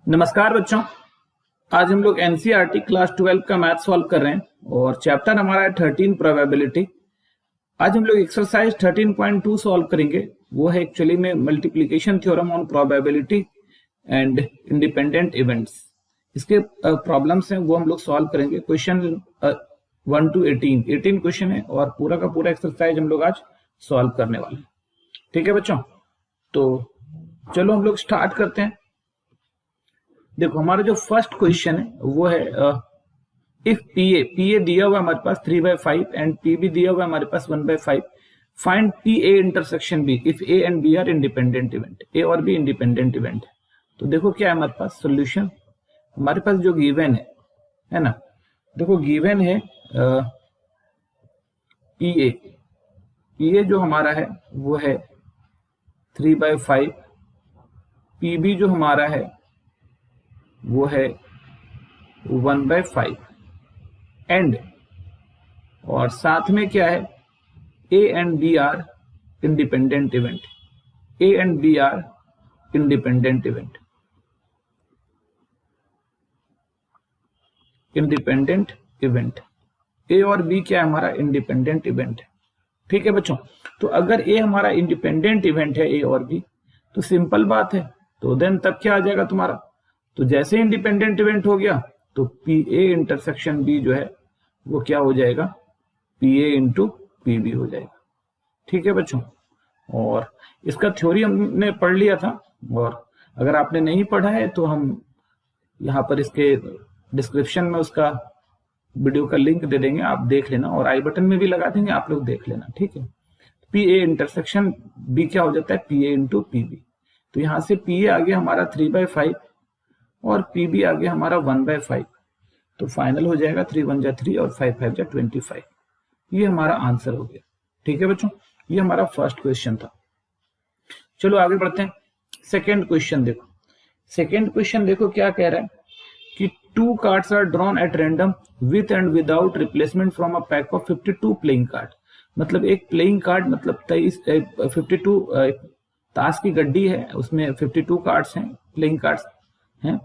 नमस्कार बच्चों, आज हम लोग एनसीईआरटी क्लास 12 का मैथ सॉल्व कर रहे हैं और चैप्टर हमारा है 13 प्रोबेबिलिटी। आज हम लोग एक्सरसाइज 13.2 सॉल्व करेंगे। वो है एक्चुअली में multiplication theorem on probability and independent events. इसके प्रॉब्लम्स हैं वो हम लोग सॉल्व करेंगे। क्वेश्चन 1 to 18 क्वेश्चन है और पूरा का पूरा एक्सरसाइज हम लोग आज सॉल्व करने वाले हैं। ठीक है बच्चों, तो चलो हम लोग स्टार्ट करते हैं। देखो हमारा जो फर्स्ट क्वेश्चन है वो है इफ पीए दिया हुआ हमारे पास 3/5 एंड पी भी दिया हुआ हमारे पास 1/5, find P A intersection B if A and B are independent event. A और बी इंडिपेंडेंट इवेंट है। तो देखो क्या है हमारे पास सोल्यूशन। हमारे पास जो गिवन है ना, देखो गिवन है पी ए जो हमारा है वो है 3/5, पी बी जो हमारा है वो है 1/5 एंड और साथ में क्या है A and B are independent event. A and B are independent event. Independent event A और बी क्या है हमारा इंडिपेंडेंट इवेंट है। ठीक है बच्चों, तो अगर ए हमारा इंडिपेंडेंट इवेंट है ए और बी तो सिंपल बात है, तो देन तब क्या आ जाएगा तुम्हारा, तो जैसे इंडिपेंडेंट इवेंट हो गया तो पी ए इंटरसेक्शन बी जो है वो क्या हो जाएगा, P A into P B हो जाएगा। ठीक है बच्चों, और इसका थ्योरी हमने पढ़ लिया था और अगर आपने नहीं पढ़ा है तो हम यहाँ पर इसके डिस्क्रिप्शन में उसका वीडियो का लिंक दे देंगे, आप देख लेना और आई बटन में भी लगा देंगे, आप लोग देख लेना। ठीक है, पी ए इंटरसेक्शन बी क्या हो जाता है, P A into P B. तो यहाँ से पी ए आ गया हमारा 3/5 और पी बी आ गया हमारा 1/5। तो फाइनल हो जाएगा 3 1 जा 3 और 5 5 जा 25। ये हमारा आंसर हो गया। ठीक है बच्चों, ये हमारा फर्स्ट क्वेश्चन था। चलो आगे बढ़ते हैं। सेकेंड क्वेश्चन देखो। सेकेंड क्वेश्चन देखो क्या कह रहा है कि 2 cards are drawn at random with and without replacement from a pack of 52 playing card. मतलब एक प्लेइंग कार्ड मतलब 52 ताश की गड्डी है, उसमें 52 कार्ड्स हैं, प्लेइंग कार्ड्स हैं।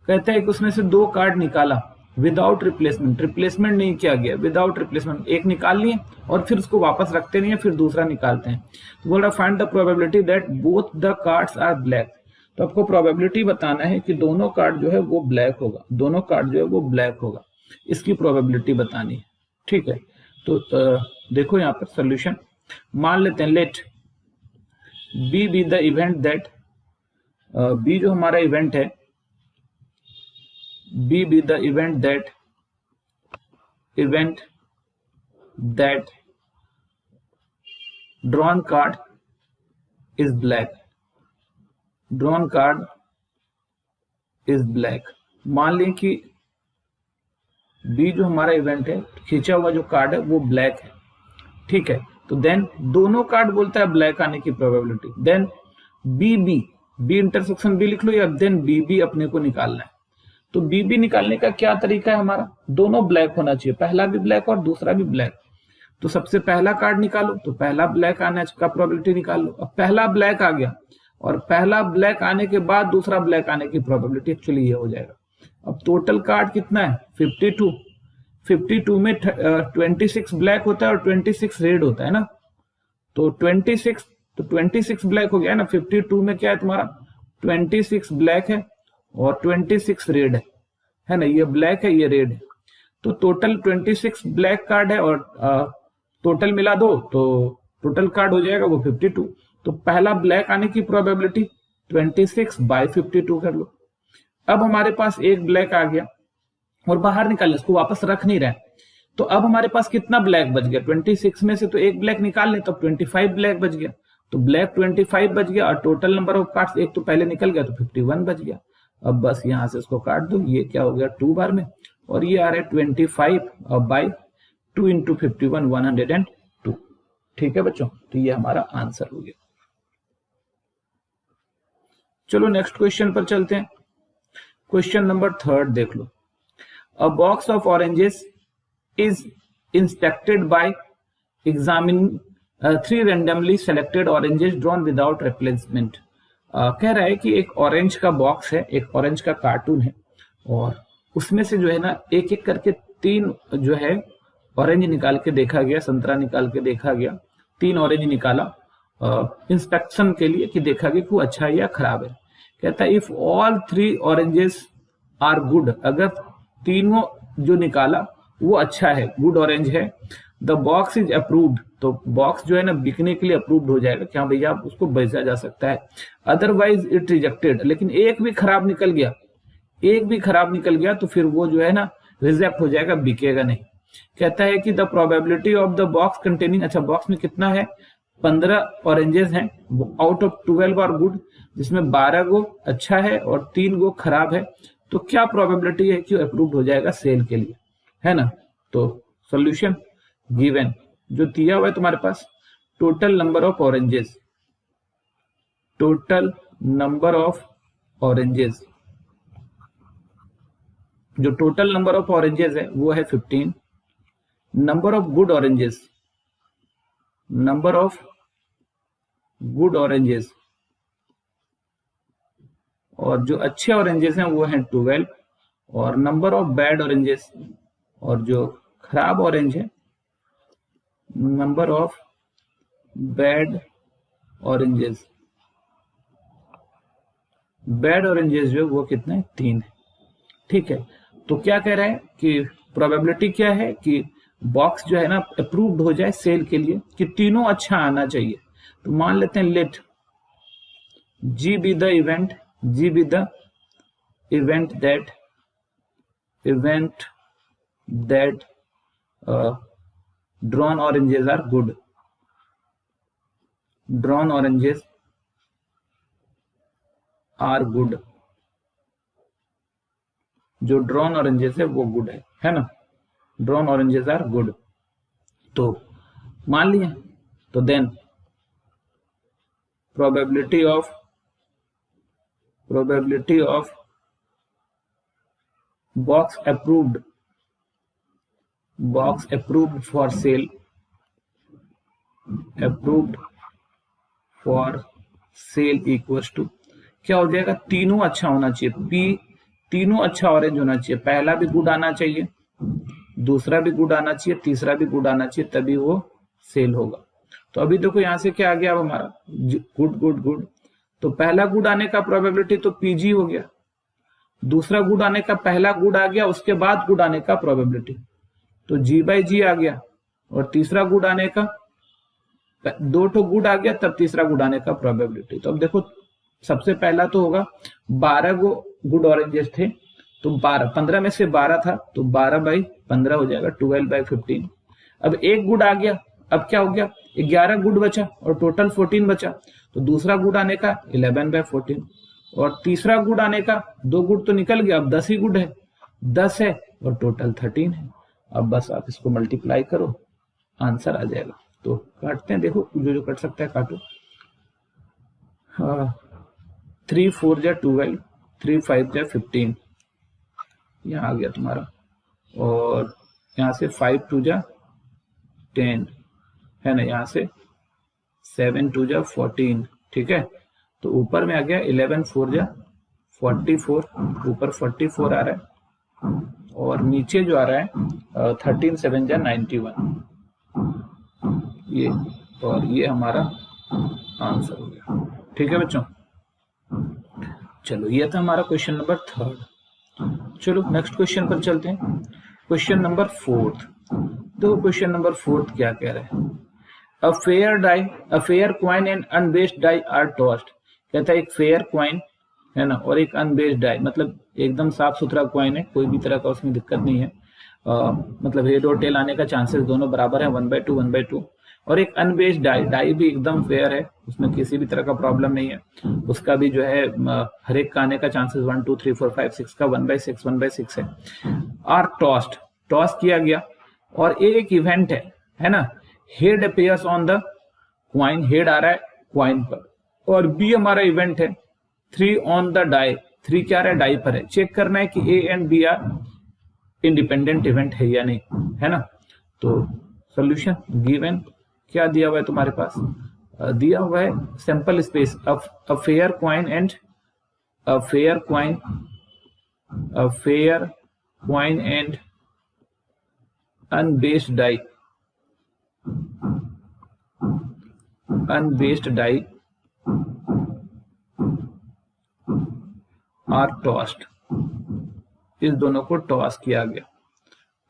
कहते हैं कि उसमें से 2 कार्ड निकाला विदाउट रिप्लेसमेंट, रिप्लेसमेंट नहीं किया गया, विदाउट रिप्लेसमेंट एक निकाल लिए और फिर उसको वापस रखते नहीं है, फिर दूसरा निकालते हैं। तो बोल रहा find the probability that both the cards are black. तो आपको प्रोबेबिलिटी बताना है कि दोनों कार्ड जो है वो ब्लैक होगा, दोनों कार्ड जो है वो ब्लैक होगा, इसकी प्रोबेबिलिटी बतानी है। ठीक है, तो देखो यहाँ पर सोल्यूशन मान लेते हैं। Let B be the event that, B जो हमारा इवेंट है, B be the event that drawn card is black, drawn card is black. मान लें कि बी जो हमारा इवेंट है, खींचा हुआ जो कार्ड है वो ब्लैक है। ठीक है, तो देन दोनों कार्ड बोलता है ब्लैक आने की probability. Then B intersection B लिख लो या देन बी अपने को निकालना है। तो बी निकालने का क्या तरीका है हमारा, दोनों ब्लैक होना चाहिए, पहला भी ब्लैक और दूसरा भी ब्लैक। तो सबसे पहला कार्ड निकालो, तो पहला ब्लैक आने का प्रोबेबिलिटी निकाल लो। अब पहला ब्लैक आ गया और पहला ब्लैक आने के बाद दूसरा ब्लैक आने की प्रोबेबिलिटी एक्चुअली ये हो जाएगा। अब टोटल कार्ड कितना है 52। 52 में 26 ब्लैक होता है और 26 रेड होता है ना, तो 26 ब्लैक हो गया ना। 52 में क्या है तुम्हारा 26 ब्लैक है और 26 रेड है ना, ये ब्लैक है ये रेड है। तो टोटल 26 ब्लैक कार्ड है और टोटल मिला दो तो टोटल कार्ड हो जाएगा वो 52। तो पहला ब्लैक आने की प्रोबेबिलिटी 26/52 कर लो। अब हमारे पास एक ब्लैक आ गया और बाहर निकाल, इसको वापस रख नहीं रहे, तो अब हमारे पास कितना ब्लैक बच गया, 26 में से तो एक ब्लैक निकाल ले, तो 25 ब्लैक बच गया। तो ब्लैक 25 बच गया और टोटल नंबर ऑफ कार्ड्स एक तो पहले निकल गया तो 51 बच गया। अब बस यहां से इसको काट दो, ये क्या हो गया 2 बार में, और ये आ रहा है 25/2 इंटू 51 102। ठीक है बच्चों, तो ये हमारा आंसर हो गया। चलो नेक्स्ट क्वेश्चन पर चलते हैं। क्वेश्चन नंबर 3 देख लो। A box of oranges is inspected by examining 3 randomly selected oranges drawn without replacement. कह रहा है कि एक ऑरेंज का बॉक्स है, एक ऑरेंज का कार्टून है, और उसमें से जो है ना एक एक करके 3 जो है ऑरेंज निकाल के देखा गया, संतरा निकाल के देखा गया, 3 ऑरेंज निकाला इंस्पेक्शन के लिए कि देखा गया कि वो अच्छा है या खराब है। कहता है if all 3 oranges are good, अगर तीनों जो निकाला वो अच्छा है, गुड ऑरेंज है, द बॉक्स इज अप्रूव्ड, तो बॉक्स जो है ना बिकने के लिए अप्रूव्ड हो जाएगा कि हाँ भैया आप उसको बेचा जा सकता है। अदरवाइज इट रिजेक्टेड, लेकिन एक भी खराब निकल गया तो फिर वो जो है ना रिजेक्ट हो जाएगा, बिकेगा नहीं। कहता है कि the probability of the box containing, अच्छा बॉक्स में कितना है, 15 ऑरेंजेस हैं, आउट ऑफ 12 आर गुड, जिसमें 12 गो अच्छा है और 3 गो खराब है, तो क्या प्रोबेबिलिटी है कि अप्रूव्ड हो जाएगा सेल के लिए, है ना। तो सॉल्यूशन गिवन जो दिया हुआ है तुम्हारे पास, total number of oranges, total number of oranges, जो टोटल नंबर ऑफ ऑरेंजेस है वो है 15, number of good oranges, number of good oranges, और जो अच्छे ऑरेंजेस हैं वो हैं 12, और नंबर ऑफ बैड ऑरेंजेस, और जो खराब ऑरेंज है number of bad oranges, bad oranges जो वो कितना है, 3 है। ठीक है, तो क्या कह रहा है कि प्रोबेबिलिटी क्या है कि बॉक्स जो है ना अप्रूव्ड हो जाए सेल के लिए, कि तीनों अच्छा आना चाहिए। तो मान लेते हैं late G be the event, G be the event that drawn oranges are good, drawn oranges are good, जो ड्रॉन ऑरेंजेस है वो गुड है ना, ड्रॉन ऑरेंजेस आर गुड, तो मान लिया। तो then probability of box approved for sale, equals to क्या हो जाएगा, तीनों अच्छा होना चाहिए, पी तीनों अच्छा ऑरेंज होना चाहिए, पहला भी गुड आना चाहिए, दूसरा भी गुड आना चाहिए, तीसरा भी गुड आना चाहिए, तभी वो सेल होगा। तो अभी देखो यहां से क्या आ गया, अब हमारा गुड गुड गुड, तो पहला गुड आने का प्रोबेबिलिटी तो पीजी हो गया, दूसरा गुड आने का पहला गुड आ गया, उसके बाद गुड आने का प्रोबेबिलिटी तो G/G आ गया, और तीसरा गुड आने का 2 ठो गुड आ गया, तब तीसरा गुड आने का प्रोबेबिलिटी। तो अब देखो सबसे पहला तो होगा 12 गो गुड ऑरेंजेस थे, तो 15 में से 12 था, तो 12/15 हो जाएगा, 12/15। अब एक गुड आ गया, अब क्या हो गया, 11 गुड बचा और टोटल 14 बचा, तो दूसरा गुड आने का 11/14, और तीसरा गुड आने का 2 गुड तो निकल गया, अब 10 ही गुड है, 10 है और टोटल 13 है। अब बस आप इसको मल्टीप्लाई करो, आंसर आ जाएगा। तो काटते हैं, देखो जो कट सकता है काटो। 3 4 जा 12, 3 5 जा 15, यहाँ आ गया तुम्हारा, और यहाँ से 5 2 जा 10 है ना, यहाँ से 7 2 जा 14, ठीक है। तो ऊपर में आ गया 11 4 जा 44, ऊपर 44 आ रहा है, और नीचे जो आ रहा है 13 7 जा 91, ये, और ये हमारा आंसर हो गया। ठीक है बच्चों, चलो ये था हमारा क्वेश्चन नंबर 3। चलो नेक्स्ट क्वेश्चन पर चलते हैं, क्वेश्चन नंबर 4। तो क्वेश्चन नंबर 4 क्या कह रहा है, a fair coin and unbiased die are tossed. कहता है एक फेयर कॉइन है ना और एक अनबेस्ड डाई, मतलब एकदम साफ सुथरा कॉइन है, कोई भी तरह का उसमें दिक्कत नहीं है, मतलब हेड और टेल आने का चांसेस दोनों बराबर है, 1/2 1/2, और एक अनबेस्ड डाई भी एकदम फेयर है, उसमें किसी भी तरह का प्रॉब्लम नहीं है, उसका भी जो है हर एक का आने का चांसेस 1 2 3 4 5 6 का 1/6 1/6 है। आर टॉस किया गया, और एक इवेंट है ना, head appears on the coin, head आ रहा है क्वाइन पर, और बी हमारा इवेंट है 3 ऑन द डाई, 3 क्या आ रहा है, डाई पर है। चेक करना है कि A and B are independent event है या नहीं, है ना। तो सोल्यूशन गिवन क्या दिया हुआ है तुम्हारे पास, दिया हुआ है sample space a fair coin and unbased die are tossed, इस दोनों को टॉस किया गया।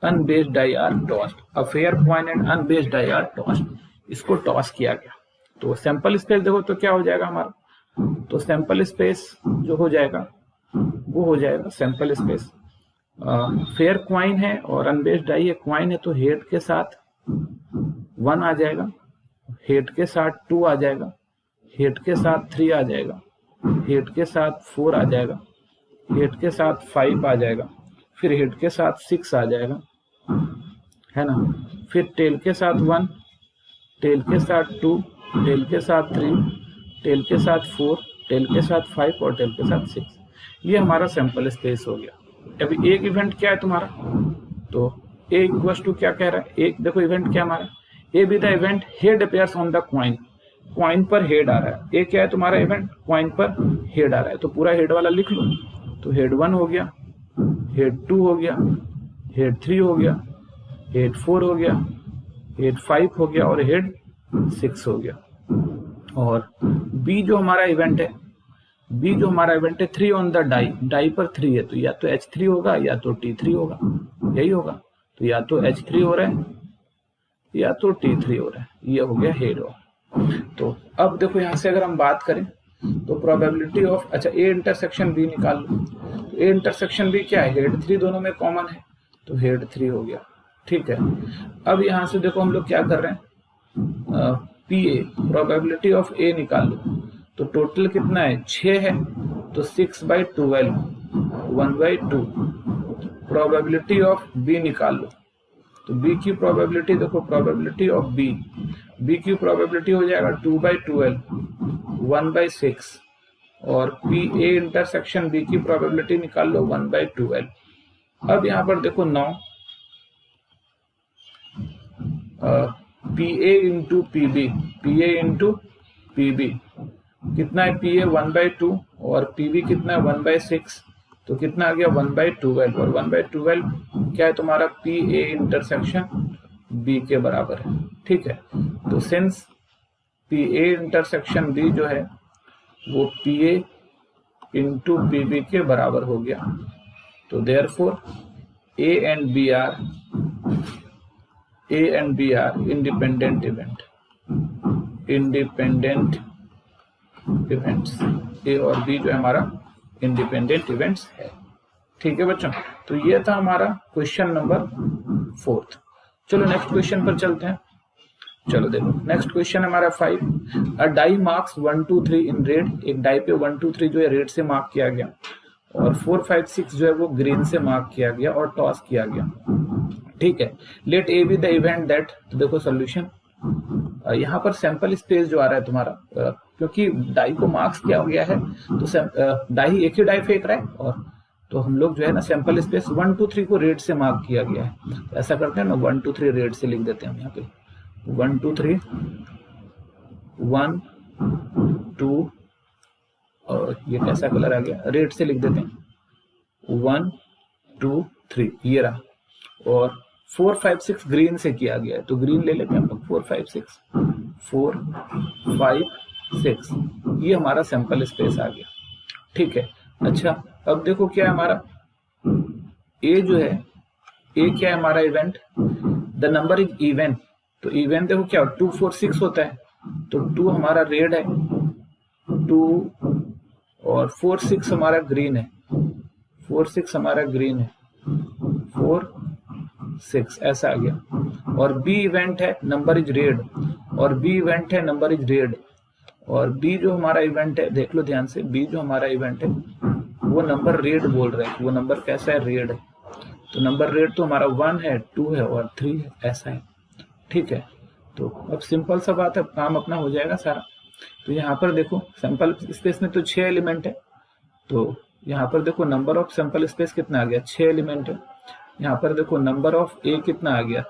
Unbiased die are tossed, a fair coin and unbiased die are tossed, इसको टॉस किया गया। तो सैंपल स्पेस देखो तो क्या हो जाएगा हमारा, तो सैंपल स्पेस जो हो जाएगा वो हो जाएगा सैंपल स्पेस फेयर क्वाइन है और अनबेस्ड डाई है। क्वाइन है तो हेड के साथ 1 आ जाएगा, हेड के साथ 2 आ जाएगा, हेड के साथ 3 आ जाएगा, हेड के साथ 4 आ जाएगा, हेड के साथ 5 आ जाएगा, फिर हेड के साथ 6 आ जाएगा, है ना। फिर टेल के साथ 1, टेल के साथ 2, टेल के साथ 3, टेल के साथ 4, टेल के साथ 5 और टेल के साथ 6। ये हमारा सैंपल स्पेस हो गया। अभी एक इवेंट क्या है तुम्हारा, तो ए इक्वल्स टू क्या कह रहा है, एक देखो इवेंट क्या हमारा, ए be the event head appears on the coin, coin पर हेड आ रहा है। ए क्या है तुम्हारा इवेंट, क्वाइन पर हेड आ रहा है, तो पूरा हेड वाला लिख लो। तो हेड 1 हो गया, हेड 2 हो गया, हेड 3 हो गया, हेड 4 हो गया, हेड 5 हो गया और हेड 6 हो गया। और बी जो हमारा इवेंट है, बी जो हमारा इवेंट है 3 ऑन द डाई, डाई पर 3 है तो या तो H3 होगा या तो T3 होगा, यही होगा। तो या तो H3 हो रहा है या तो T3 हो रहा है, ये हो गया हेड ऑफ। तो अब देखो यहाँ से अगर हम बात करें तो प्रोबेबिलिटी ऑफ, अच्छा ए इंटरसेक्शन बी निकाल लो। तो ए इंटरसेक्शन बी क्या है, हेड 3 दोनों में कॉमन है तो हेड 3 हो गया, ठीक है। अब यहाँ से देखो हम लोग क्या कर रहे हैं, पी ए प्रोबेबिलिटी ऑफ ए निकाल लो। तो टोटल कितना है 6 है, तो 6/12 1/2। प्रोबेबिलिटी ऑफ बी निकाल लो, तो बी की प्रोबेबिलिटी देखो, प्रोबेबिलिटी ऑफ बी की प्रोबेबिलिटी हो जाएगा 2/12 1/6 और पी ए इंटरसेक्शन बी की प्रोबेबिलिटी निकाल लो 1/12। अब यहाँ पर देखो 9 P A into P B, P A into P B कितना है, पी ए 1/2 और पी बी कितना है 1/6, तो कितना आ गया 1/12 और 1/12 क्या है तुम्हारा, पी ए इंटरसेक्शन बी के बराबर है, ठीक है। तो since P A intersection B जो है वो P A into P B के बराबर हो गया, तो therefore A and B are independent events, A और बी जो है हमारा इंडिपेंडेंट इवेंट्स है, ठीक है बच्चों। तो ये था हमारा क्वेश्चन नंबर 4। चलो नेक्स्ट क्वेश्चन पर चलते हैं। चलो देखो नेक्स्ट क्वेश्चन हमारा 5, अ डाई मार्क्स 1 2 3 इन रेड, एक डाई पे 1 2 3 जो है रेड से मार्क किया गया और 4 5 6 जो है वो ग्रीन से मार्क किया गया और टॉस किया गया, ठीक है। Let A be the event that, तो देखो सोल्यूशन, यहाँ पर सैंपल स्पेस जो आ रहा है तुम्हारा, क्योंकि डाई को मार्क्स किया गया है तो डाई एक ही डाई फेंक रहा है, और तो हम लोग जो है ना सैंपल स्पेस 1 2 3 को रेड से मार्क किया गया है, तो ऐसा करते हैं ना 1 2 3 रेड से लिख देते हैं हम यहाँ पे 1 2 3 1 2 और ये कैसा कलर आ गया, रेड से लिख देते हैं 1 2 3 ये रहा, और 4 5 6 ग्रीन से किया गया है तो ग्रीन ले लेते हैं हम लोग 4 5 6 ये हमारा सैंपल स्पेस आ गया, ठीक है। अच्छा अब देखो क्या है हमारा ए जो है, ए क्या है हमारा event, the number is even, तो इवन देखो क्या 2 4 6 होता है, तो 2 हमारा रेड है 2 और 4 6 हमारा ग्रीन है, 4 6 हमारा ग्रीन है 4 6 ऐसा आ गया। और बी इवेंट है नंबर इज रेड, और बी इवेंट है नंबर इज रेड, और बी जो हमारा इवेंट है देख लो ध्यान से, बी जो हमारा इवेंट है वो नंबर रेड बोल रहे हैं, वो नंबर कैसा है रेड है, तो नंबर रेड तो हमारा 1 है 2 है और 3 है, ऐसा है, ठीक है। तो अब सिंपल सा बात है, काम अपना हो जाएगा सारा। तो यहाँ पर देखो सैंपल स्पेस में तो 6 एलिमेंट है, तो यहाँ पर देखो नंबर ऑफ सैंपल स्पेस कितना आ गया 6 एलिमेंट है। यहाँ पर देखो नंबर ऑफ ए कितना आ गया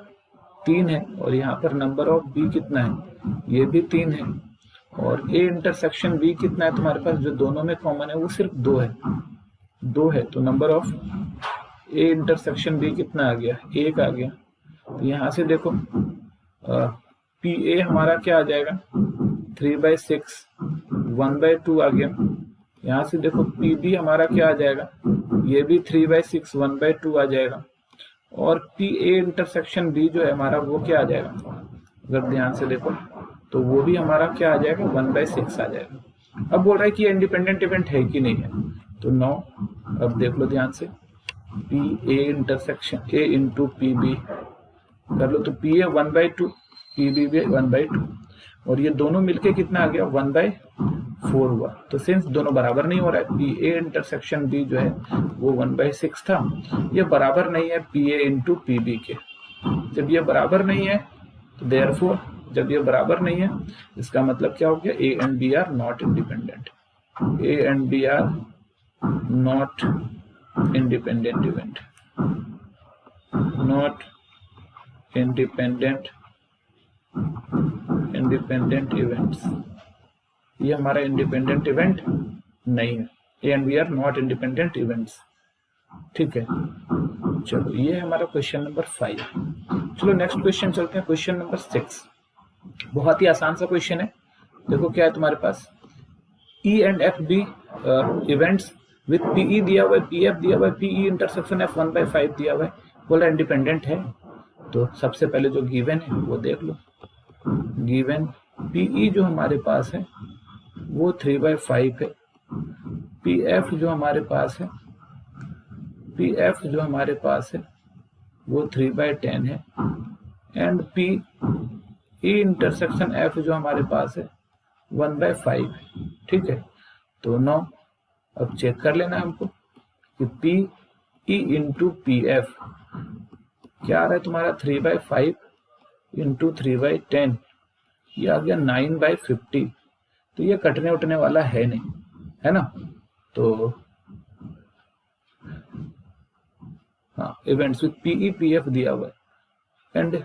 3 है, और यहाँ पर नंबर ऑफ बी कितना है ये भी 3 है, और ए इंटरसेक्शन बी कितना है तुम्हारे पास, जो दोनों में कॉमन है वो सिर्फ 2 है, तो number of A intersection B कितना आ गया, 1 आ गया। तो यहाँ से देखो पी ए हमारा क्या आ जाएगा, 3/6, 1/2 आ गया। यहाँ से देखो पी बी हमारा क्या आ जाएगा, ये भी 3/6, 1/2 आ जाएगा। और पी ए इंटरसेक्शन बी जो है हमारा वो क्या आ जाएगा, अगर ध्यान से देखो तो वो भी हमारा क्या आ जाएगा, 1/6 आ जाएगा। अब बोल रहा है कि ये इंडिपेंडेंट इवेंट है कि नहीं है, तो नो। अब देख लो ध्यान से, P A intersection A into P B कर लो, तो पी ए 1/2, पी बी भी 1/2, और ये दोनों मिलके कितना आ गया, 1/4 हुआ। तो सिंस दोनों बराबर नहीं हो रहा है, पी ए इंटरसेक्शन बी जो है वो 1/6 था, ये बराबर नहीं है P A into P B के। जब ये बराबर नहीं है तो देयरफॉर, जब ये बराबर नहीं है इसका मतलब क्या हो गया, A and B are not independent, A and B are not independent event, not independent events. ये हमारा इंडिपेंडेंट इवेंट नहीं है, A and B are not independent events. ठीक है, चलो ये है हमारा क्वेश्चन नंबर 5। चलो नेक्स्ट क्वेश्चन चलते हैं, क्वेश्चन नंबर 6। बहुत ही आसान सा क्वेश्चन है। देखो क्या है तुम्हारे पास, E and F be events with P E दिया हुआ है, पी एफ दिया हुआ है, पीई इंटरसेक्शन एफ 1/5 दिया हुआ है, बोला इंडिपेंडेंट है। तो सबसे पहले जो गिवन है वो देख लो, गिवन पीई जो हमारे पास है वो 3/5 है, पी एफ जो हमारे पास है, पी एफ जो हमारे पास है वो 3/10 है, and P E intersection F जो हमारे पास है 1/5 है। ठीक है, तो नो, अब चेक कर लेना हमको कि P E into P F क्या आ रहा है तुम्हारा, 3/5 इंटू 3/10, ये आ गया 9/50। तो ये कटने उठने वाला है नहीं, है ना। तो हाँ, इवेंट्स विथ पीई पीएफ दिया हुआ है एंड,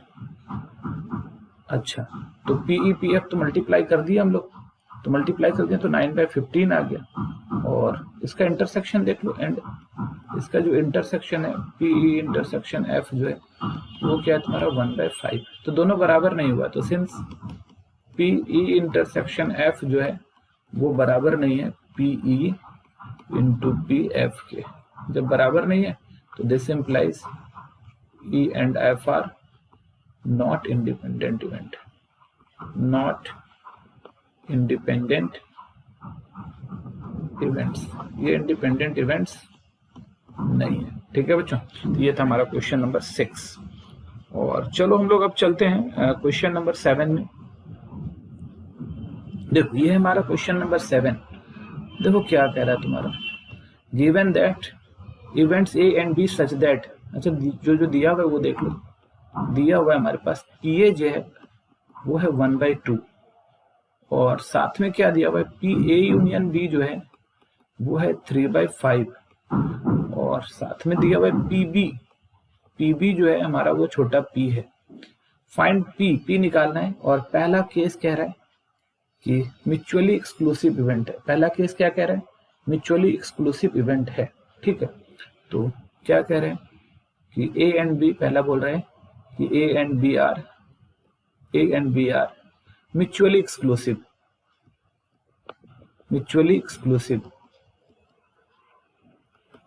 अच्छा तो पीई पीएफ तो मल्टीप्लाई कर दिया हम लोग, तो मल्टीप्लाई कर दिया तो 9/15 आ गया। और इसका इंटरसेक्शन देख लो, एंड इसका जो इंटरसेक्शन है पीई इंटरसेक्शन एफ जो है वो क्या है तुम्हारा 1/5। तो दोनों बराबर नहीं हुआ, तो सिंस पीई इंटरसेक्शन एफ जो है वो बराबर नहीं है पीई इंटू पी एफ के, जब बराबर नहीं है तो this implies E and F are not independent event, not independent events, ये इंडिपेंडेंट इवेंट्स नहीं है। ठीक है बच्चों, तो ये था हमारा क्वेश्चन नंबर 6। और चलो हम लोग अब चलते हैं क्वेश्चन नंबर 7 में। देखो ये है हमारा क्वेश्चन नंबर 7। देखो क्या कह रहा है तुम्हारा, given that events A and B such that, अच्छा जो दिया हुआ है वो देख लो, दिया हुआ है हमारे पास पी ए जो है वो है 1/2, और साथ में क्या दिया हुआ है पी ए यूनियन बी जो है वो है 3/5, और साथ में दिया हुआ है पी बी जो है हमारा वो छोटा पी है। फाइंड पी निकालना है, और पहला केस कह रहा है कि म्यूचुअली एक्सक्लूसिव इवेंट है। पहला केस क्या कह रहा है, म्यूचुअली एक्सक्लूसिव इवेंट है। ठीक है, तो क्या कह रहे हैं कि ए एंड बी, पहला बोल रहे हैं कि A and B are mutually exclusive, mutually exclusive.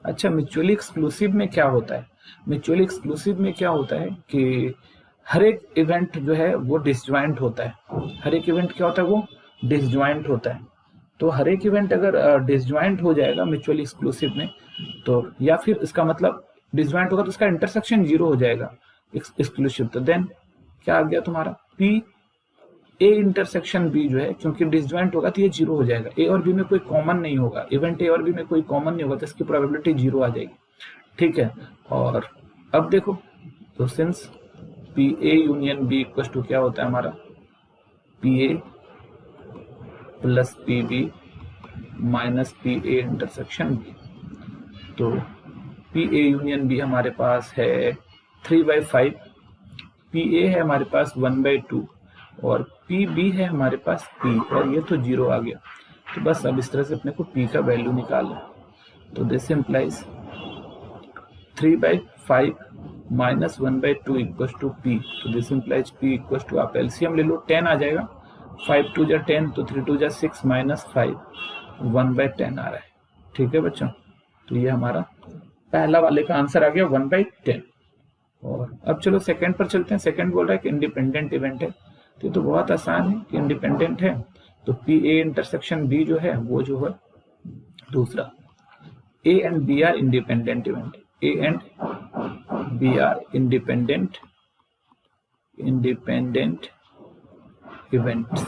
अच्छा, म्यूचुअली एक्सक्लूसिव में क्या होता है, म्यूचुअली एक्सक्लूसिव में क्या होता है कि हर एक इवेंट जो है वो डिसजॉइंट होता है। हर एक इवेंट क्या होता है, वो डिसजॉइंट होता है। तो हर एक इवेंट अगर डिसजॉइंट हो जाएगा म्यूचुअली एक्सक्लूसिव में, तो या फिर इसका मतलब डिसजॉइंट होगा तो उसका इंटरसेक्शन 0 हो जाएगा एक्सक्लूसिव। तो देन क्या आ गया तुम्हारा, पी ए इंटरसेक्शन बी जो है, क्योंकि डिसजॉइंट होगा तो ये 0 हो जाएगा। ए और बी में कोई कॉमन नहीं होगा, इवेंट ए और बी में कोई कॉमन नहीं होगा, तो इसकी प्रोबेबिलिटी 0 आ जाएगी। ठीक है, और अब देखो, तो since P A union B equal to क्या होता है हमारा, P A plus P B minus P A intersection B. तो पी ए यूनियन बी हमारे पास है 3/5, पी ए है हमारे पास 1/2, और पी बी है हमारे पास पी, और ये तो 0 आ गया। तो बस अब इस तरह से अपने को पी का वैल्यू निकालना है। तो this implies 3/5 minus 1/2 equals to P. तो this implies P equals to, आप एलसीएम ले लो, 10 आ जाएगा, 5 2 जा 10, तो 3 2 जा 6 माइनस 5, 1/10 आ रहा है। ठीक है बच्चों, तो ये हमारा पहला वाले का आंसर आ गया 1/10। और अब चलो सेकंड पर चलते हैं। सेकंड बोल रहा है कि इंडिपेंडेंट इवेंट है, तो ये तो बहुत आसान है कि इंडिपेंडेंट है, तो पी ए इंटरसेक्शन बी जो है वो जो है दूसरा, A and B are independent event, A and B are independent events,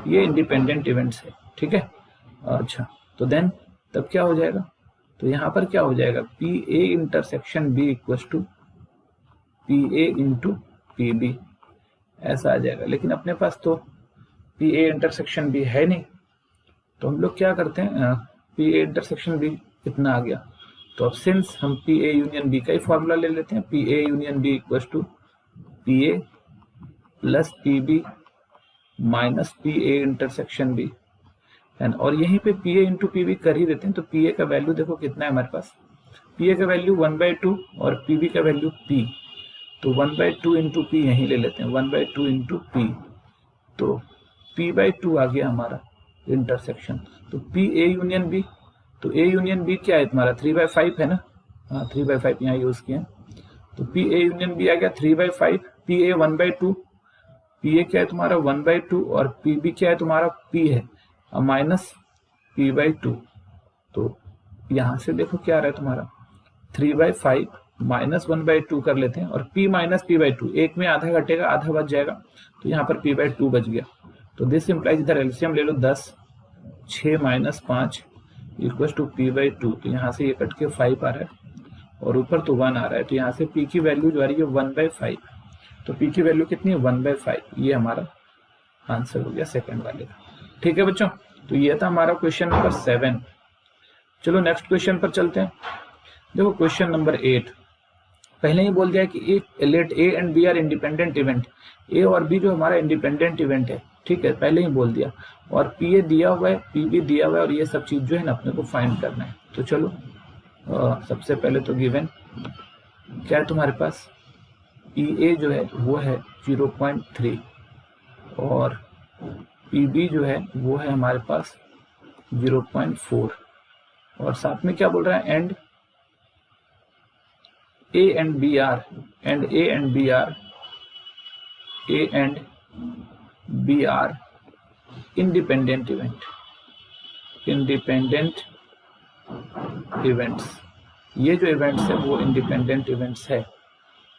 ये इंडिपेंडेंट इवेंट्स है। ठीक है, अच्छा, तो देन तब क्या हो जाएगा, तो यहां पर क्या हो जाएगा, P A intersection B equals to P A into P B, ऐसा आ जाएगा। लेकिन अपने पास तो पी ए इंटरसेक्शन बी है नहीं, तो हम लोग क्या करते हैं, पी ए इंटरसेक्शन बी कितना आ गया, तो अब सिंस हम पी ए यूनियन बी का ही फॉर्मूला ले लेते हैं, P A union B equals to P A plus P B minus P A intersection B, और यहीं पे P A into P B कर ही देते हैं। तो पी ए का वैल्यू देखो कितना है हमारे पास, पी ए का वैल्यू 1/2 और पी बी का वैल्यू पी, तो 1/2 इंटू पी यहीं ले लेते हैं, 1/2 इंटू पी, तो p/2 आ गया हमारा इंटरसेक्शन। तो पी ए यूनियन बी, तो ए यूनियन बी क्या है तुम्हारा 3/5 है ना, हाँ 3/5 यहाँ यूज किया, तो पी ए यूनियन बी आ गया 3/5, पी ए 1/2, पी ए क्या है तुम्हारा 1/2 और पी बी क्या है तुम्हारा पी है माइनस p/2, तो यहाँ से देखो क्या आ रहा है तुम्हारा 3/5 माइनस 1/2 कर लेते हैं, और p माइनस p/2, एक में आधा घटेगा आधा बच जाएगा, तो यहाँ पर p/2 बच गया। तो दिस इम्प्लाइज, इधर एलसीएम ले लो, 10 6 माइनस 5 इक्वल टू p/2, तो यहाँ से ये कट के 5 आ रहा है और ऊपर तो 1 आ रहा है, तो यहाँ से p की वैल्यू जो आ रही है 1/5, तो p की वैल्यू कितनी है 1/5, ये हमारा आंसर हो गया सेकंड वाले का। ठीक है बच्चों, तो ये था हमारा क्वेश्चन नंबर 7। चलो नेक्स्ट क्वेश्चन पर चलते हैं। देखो क्वेश्चन नंबर 8, पहले ही बोल दिया कि let A and B are independent event, A और बी जो हमारा इंडिपेंडेंट इवेंट है, ठीक है, पहले ही बोल दिया, और पी ए दिया हुआ है, पी बी दिया हुआ है, और ये सब चीज जो है ना अपने को फाइंड करना है। तो चलो सबसे पहले तो गिवन क्या है तुम्हारे पास, पी ए जो है वो है 0.3 और पी बी जो है वो है हमारे पास 0.4, और साथ में क्या बोल रहा है, and A and B are independent events, ये जो इवेंट्स है वो इंडिपेंडेंट इवेंट्स है।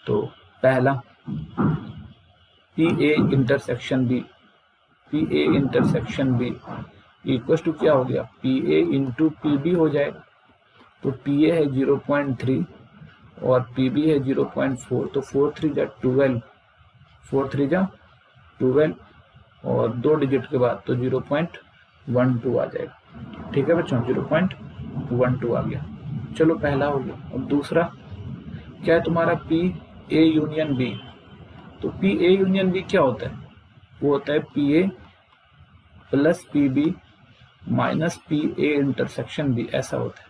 तो पहला P A intersection B equal to क्या हो गया, P A into P B हो जाएगा, तो पी ए है 0.3 और पी बी है 0.4, तो 4 3 जा 12, 4 3 जा 12 और 2 डिजिट के बाद तो 0.12 आ जाएगा। ठीक है बच्चों, 0.12 आ गया। चलो पहला हो गया। अब दूसरा क्या है तुम्हारा, पी ए यूनियन बी, तो पी ए यूनियन बी क्या होता है, वो होता है P A plus P B minus P A intersection B, ऐसा होता है।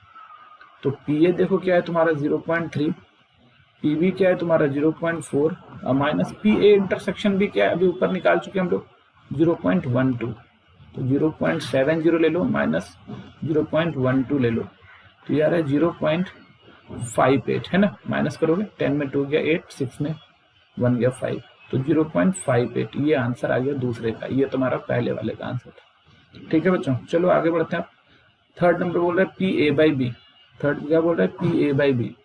तो पी ए देखो क्या है तुम्हारा 0.3, पी बी क्या है तुम्हारा 0.4 और minus P A intersection B क्या है, अभी ऊपर निकाल चुके हम लोग 0.12, तो 0.70 ले लो माइनस 0.12 ले लो, तो यार है 0.58 है ना, माइनस करोगे 10 में 2 गया 8, 6 में 1 गया 5, तो 0.58 ये आंसर आ गया दूसरे का। ये तुम्हारा पहले वाले का आंसर था। ठीक है बच्चों, चलो आगे बढ़ते हैं। थर्ड नंबर बोल रहा है P A by B, third क्या बोल रहा है, P A by B,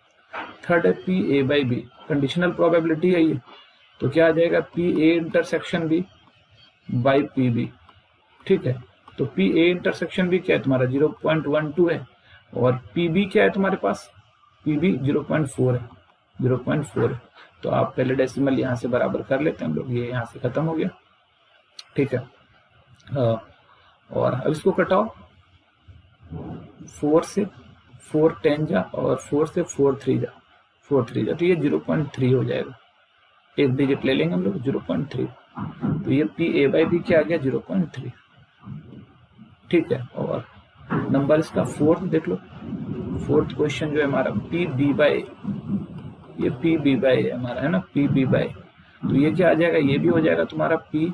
third है P A by B, conditional probability है ये, तो क्या आ जाएगा P A intersection B by P B. ठीक है, तो पी ए इंटरसेक्शन बी क्या है तुम्हारा 0.12 है और पी बी क्या है तुम्हारे पास, पी बी 0.4 है, 0.4 है, तो आप पहले डेसिमल यहाँ से बराबर कर लेते हैं हम लोग, ये यहाँ से खत्म हो गया। ठीक है, और अब इसको कटाओ, 4 से 4 10 जा और 4 से 4 3 जा, तो ये 0.3 हो जाएगा, एक डिजिट ले लेंगे हम लोग 0.3, तो ये पी ए बाई बी क्या आ गया 0.3, ठीक है। और नंबर इसका फोर्थ देख लो, फोर्थ क्वेश्चन जो है हमारा पी बी बाई, ये पी बी बाई हमारा है ना, पी बी बाई, तो ये क्या आ जाएगा, ये भी हो जाएगा तुम्हारा पी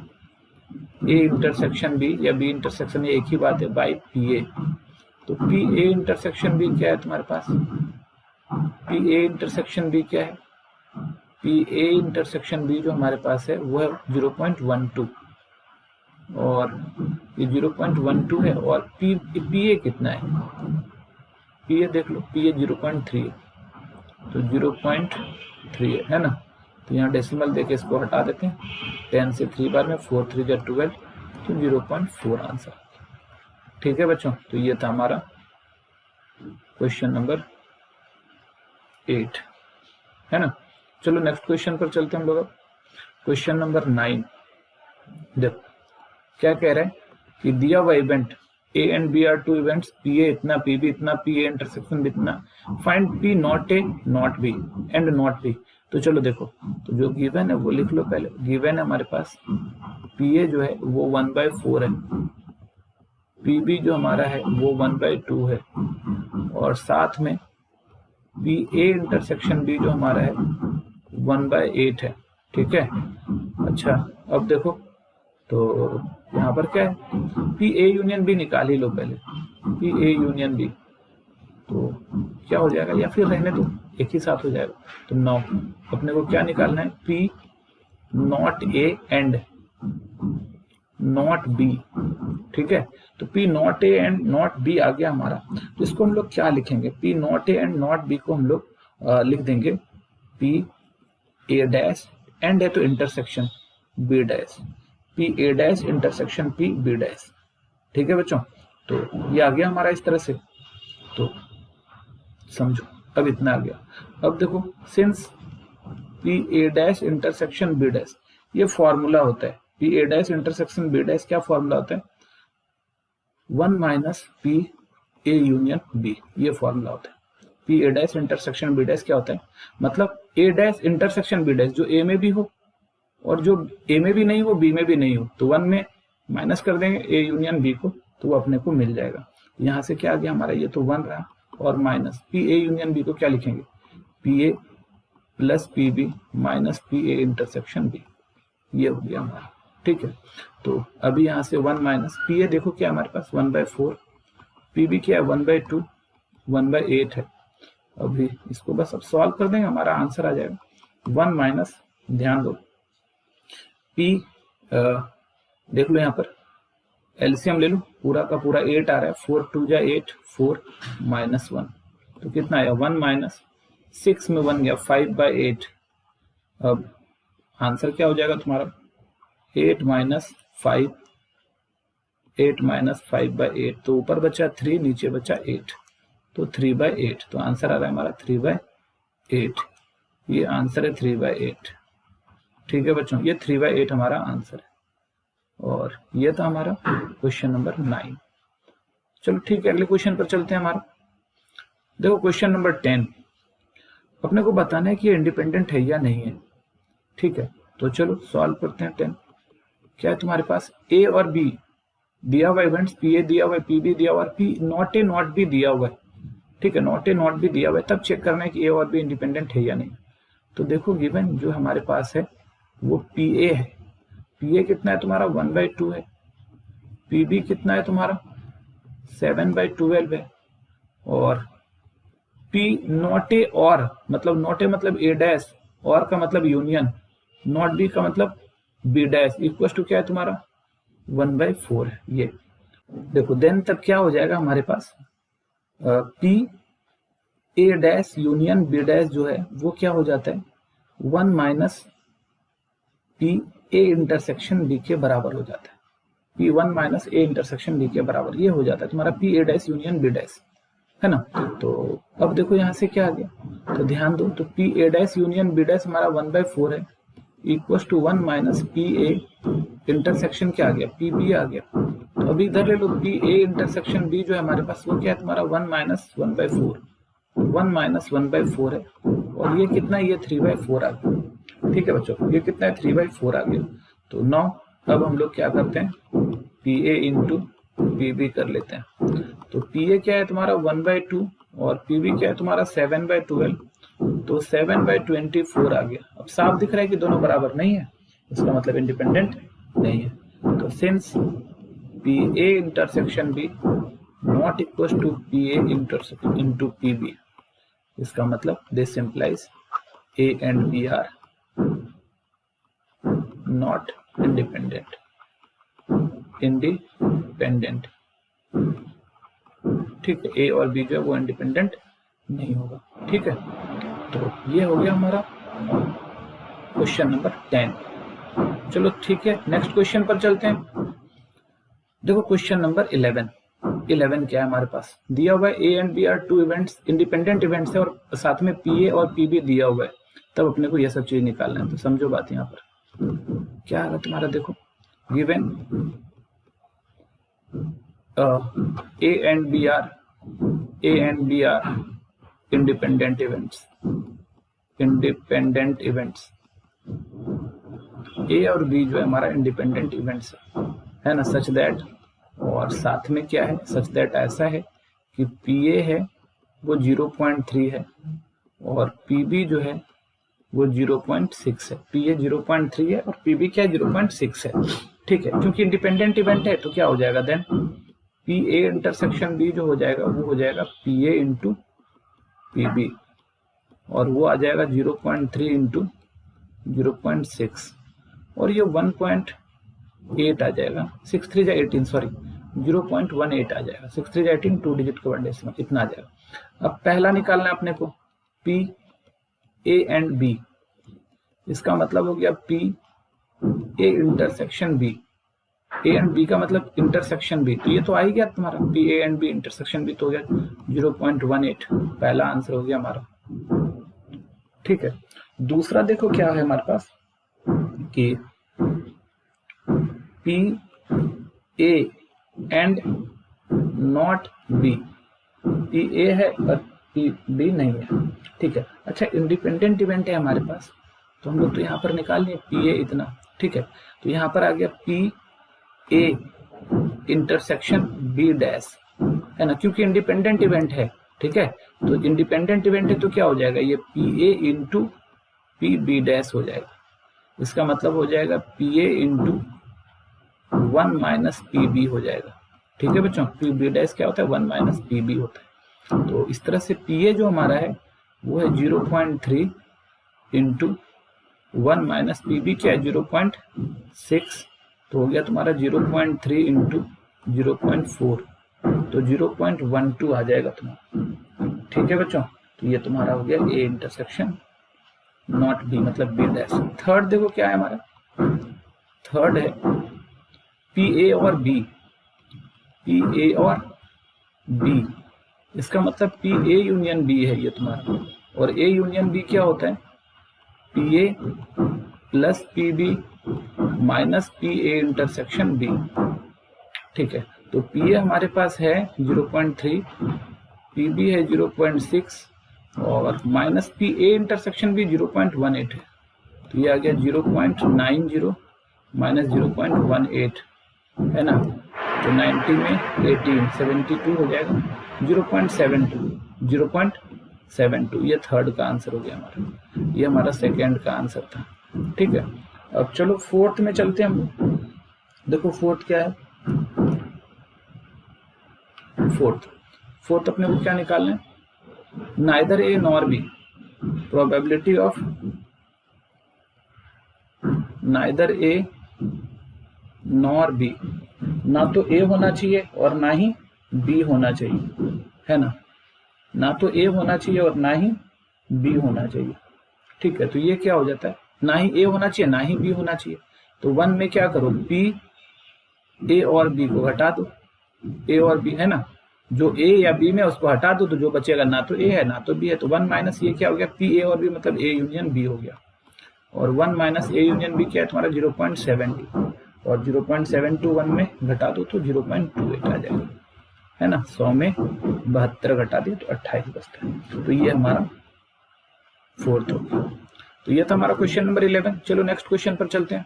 ए इंटरसेक्शन बी या बी इंटरसेक्शन, ये एक ही बात है, बाई पी ए। तो पी ए इंटरसेक्शन बी क्या है तुम्हारे पास, पी ए इंटरसेक्शन बी क्या है, पी ए इंटरसेक्शन बी जो हमारे पास है वो है 0.12 और ये 0.12 है, और पी ए कितना है, पी ए देख लो, पी ए 0.3 है, तो 0.3 है ना। तो यहाँ डेसिमल देके इसको हटा देते हैं, 10 से 3 बार में 4 3 जा 12, तो 0.4 आंसर, ठीक है बच्चों। तो ये था हमारा क्वेश्चन नंबर 8, है ना। चलो नेक्स्ट क्वेश्चन पर चलते हैं हम लोग। क्वेश्चन नंबर 9, देखो क्या कह रहा है कि दिया हुआ event A and B are two events, P A इतना, पी बी इतना, पी ए इंटरसेक्शन भी इतना, find P not A not B and not B. तो चलो देखो, तो जो गिवन है वो लिख लो पहले। गिवन है हमारे पास पी ए जो है वो 1/4 है, पी बी जो हमारा है वो 1/2 है, और साथ में पी ए इंटरसेक्शन बी जो हमारा है 1/8 है, ठीक है। अच्छा अब देखो, तो यहाँ पर क्या है, पी ए यूनियन बी निकाल ही लो पहले, पी ए यूनियन बी, तो क्या हो जाएगा, या फिर रहने दो एक ही साथ हो जाएगा। तो 9 अपने को क्या निकालना है, P not A and not B, ठीक है। तो P not A and not B आ गया हमारा, तो इसको हम लोग क्या लिखेंगे, P not A and not B को हम लोग लिख देंगे पी ए डैश, एंड है तो intersection B dash, P A dash intersection P B dash, ठीक है बच्चों। तो ये आ गया हमारा इस तरह से, तो समझो अब इतना आ गया। अब देखो, since P A dash intersection B dash, ये फॉर्मूला होता है, P A dash intersection B dash क्या फॉर्मूला होता है, 1 minus P A union B, ये फॉर्मूला होता है। P A dash intersection B dash क्या होता है, मतलब A dash intersection B dash, जो ए में भी हो और जो ए में भी नहीं हो बी में भी नहीं हो, तो 1 में माइनस कर देंगे ए यूनियन बी को, तो वो अपने को मिल जाएगा। यहाँ से क्या आ गया हमारा, ये तो 1 रहा, और minus P A union B को क्या लिखेंगे, P A plus P B minus P A intersection B, ये हो गया हमारा, ठीक है। तो अभी यहाँ से 1 माइनस पी ए, देखो क्या हमारे पास 1/4, पी बी क्या है 1/2, 1/8 है। अभी इसको बस अब सॉल्व कर देंगे, हमारा आंसर आ जाएगा 1 माइनस, ध्यान दो पी, देख लो यहाँ पर एलसीएम ले लो, पूरा का पूरा 8 आ रहा है, 4 2 जा 8, 4 माइनस 1, तो कितना आया 1 माइनस 6 में 1 गया 5/8। अब आंसर क्या हो जाएगा तुम्हारा 8 माइनस 5, 8 माइनस 5/8, तो ऊपर बचा 3, नीचे बचा 8, तो 3/8, तो आंसर आ रहा है हमारा 3/8, ये आंसर है 3/8, ठीक है बच्चों, ये 3/8 हमारा आंसर है। और ये था हमारा क्वेश्चन नंबर 9। चलो ठीक है, अगले क्वेश्चन पर चलते हैं हमारा। देखो क्वेश्चन नंबर 10, अपने को बताना है कि ये इंडिपेंडेंट है या नहीं है, ठीक है। तो चलो सॉल्व करते हैं। 10 क्या है तुम्हारे पास, ए और बी दिया हुआ इवेंट्स, पी ए दिया हुआ है, पी बी दिया हुआ है, P not A not B दिया हुआ है, ठीक है। नॉट ए नॉट बी दिया हुआ है, तब चेक करना है कि ए और बी इंडिपेंडेंट है या नहीं। तो देखो गिवन जो हमारे पास है वो पी ए है, पी ए कितना है तुम्हारा 1/2 है, पी बी कितना है तुम्हारा 7/12 है, और पी नॉट ए और, मतलब नॉट ए मतलब ए डैश, और का मतलब यूनियन, नॉट बी का मतलब बी डैश, इक्वल टू क्या है तुम्हारा 1/4 है। ये देखो देन तब क्या हो जाएगा हमारे पास, P A dash union B dash जो है वो क्या हो जाता है 1 minus P A intersection B के बराबर हो जाता है, P 1 minus A intersection B के बराबर ये हो जाता है तुम्हारा P A dash union B dash, है ना। तो अब देखो यहाँ से क्या आ गया, तो ध्यान दो, तो P A dash union B dash हमारा 1/4 है, equal to 1 minus P A intersection क्या आ गया पी बी आ गया। तो अभी इधर ले लो, पी ए इंटरसेक्शन बी जो है हमारे पास वो क्या है तुम्हारा 1 माइनस 1/4, 1 माइनस 1/4 है, और ये कितना, ये 3/4 आ गया, ठीक है बच्चों, ये कितना है 3/4 आ गया। तो 9। अब हम लोग क्या करते हैं, PA इंटू PB कर लेते हैं। तो PA क्या है तुम्हारा 1/2 और PB क्या है तुम्हारा 7/12, तो 7/24 आ गया। अब साफ दिख रहा है कि दोनों बराबर नहीं है, इसका मतलब इंडिपेंडेंट नहीं है। तो since PA intersection B not equal to PA into PB, इसका मतलब this implies A and B are not independent. ठीक है, A और B जो है वो इंडिपेंडेंट नहीं होगा। ठीक है, तो ये हो गया हमारा क्वेश्चन नंबर 10। चलो ठीक है, नेक्स्ट क्वेश्चन पर चलते हैं। देखो क्वेश्चन नंबर 11 क्या है हमारे पास, दिया हुआ है A and B are two events, independent events है और साथ में PA और PB दिया हुआ है, तब अपने को ये सब चीज निकालना है। तो समझो बात यहाँ पर क्या है तुम्हारा, देखो given A and B are independent events, A और B जो है हमारा इंडिपेंडेंट इवेंट्स है ना, सच दैट, और साथ में क्या है, सच दैट ऐसा है कि PA है वो 0.3 है और PB जो है वो 0.6 है। PA 0.3 है और PB क्या है 0.6 है। ठीक है, क्योंकि इंडिपेंडेंट इवेंट है तो क्या हो जाएगा देन, PA इंटरसेक्शन B जो हो जाएगा वो हो जाएगा PA इंटू PB और वो आ जाएगा 0.3 इंटू 0.6 और ये 1.8 आ जाएगा, 6 3 18 सॉरी 0.18 आ जाएगा, 6 3 18 2 डिजिट का 1 डेसिमल इतना आ जाएगा। अब पहला निकालना है अपने को P A एंड B, इसका मतलब हो गया P A intersection B, A and B का मतलब इंटरसेक्शन B, तो ये तो आ ही गया तुम्हारा P A and B intersection B, तो हो गया 0.18, पहला आंसर हो गया हमारा। ठीक है, दूसरा देखो क्या है हमारे पास कि P A and not B, P A है और P B नहीं है। ठीक है, अच्छा इंडिपेंडेंट इवेंट है हमारे पास, तो हम लोग तो यहाँ पर निकाल लिए PA इतना। ठीक है, तो यहाँ पर आ गया PA इंटरसेक्शन B डैश, है ना, क्योंकि इंडिपेंडेंट इवेंट है। ठीक है, तो इंडिपेंडेंट इवेंट है तो क्या हो जाएगा, ये PA इंटू PB डैश हो जाएगा, इसका मतलब हो जाएगा PA इंटू 1 माइनस PB हो जाएगा। ठीक है बच्चों, PB डैश क्या होता है 1 माइनस PB होता है। तो इस तरह से PA जो हमारा है वो है 0.3 इंटू 1 माइनस PB क्या है 0.6, तो हो गया तुम्हारा 0.3 इंटू 0.4, तो 0.12 आ जाएगा तुम्हारा। ठीक है बच्चों, तो ये तुम्हारा हो गया A इंटरसेक्शन नॉट B मतलब B डैश। थर्ड देखो क्या है हमारा, थर्ड है PA और B, PA और B, इसका मतलब PA यूनियन B है ये तुम्हारा, और A यूनियन B क्या होता है PA plus PB minus PA intersection B। ठीक है, तो PA हमारे पास है 0.3, PB है 0.6 और माइनस PA इंटरसेक्शन B 0.18 है, तो ये आ गया 0.90 माइनस 0.18 है ना, तो 90 में 18 72 हो जाएगा 0.72, ये थर्ड का आंसर हो गया हमारा, ये हमारा सेकेंड का आंसर था। ठीक है, अब चलो फोर्थ में चलते हैं हम। देखो फोर्थ क्या है, फोर्थ अपने को क्या निकालना है, neither A nor B, probability of neither A nor B, ना तो A होना चाहिए और ना ही B होना चाहिए, है ना, ना तो A होना चाहिए और ना ही B होना चाहिए। ठीक है, तो ये क्या हो जाता है, ना ही A होना चाहिए ना ही B होना चाहिए, तो 1 में क्या करो P A और B को हटा दो, A और B है ना, जो A या B में उसको हटा दो, तो जो बचेगा ना तो A है ना तो B है, तो 1 माइनस ये क्या हो गया P A और B मतलब A यूनियन B हो गया, और 1 माइनस A यूनियन B क्या है तुम्हारा 0.70, और 0.72 1 में घटा दो तो 0.28 आ जाएगा, है ना, 100 में 72 घटा दिए तो 28 बचता है, तो ये हमारा फोर्थ हो गया। तो ये था हमारा क्वेश्चन नंबर 11। चलो नेक्स्ट क्वेश्चन पर चलते हैं।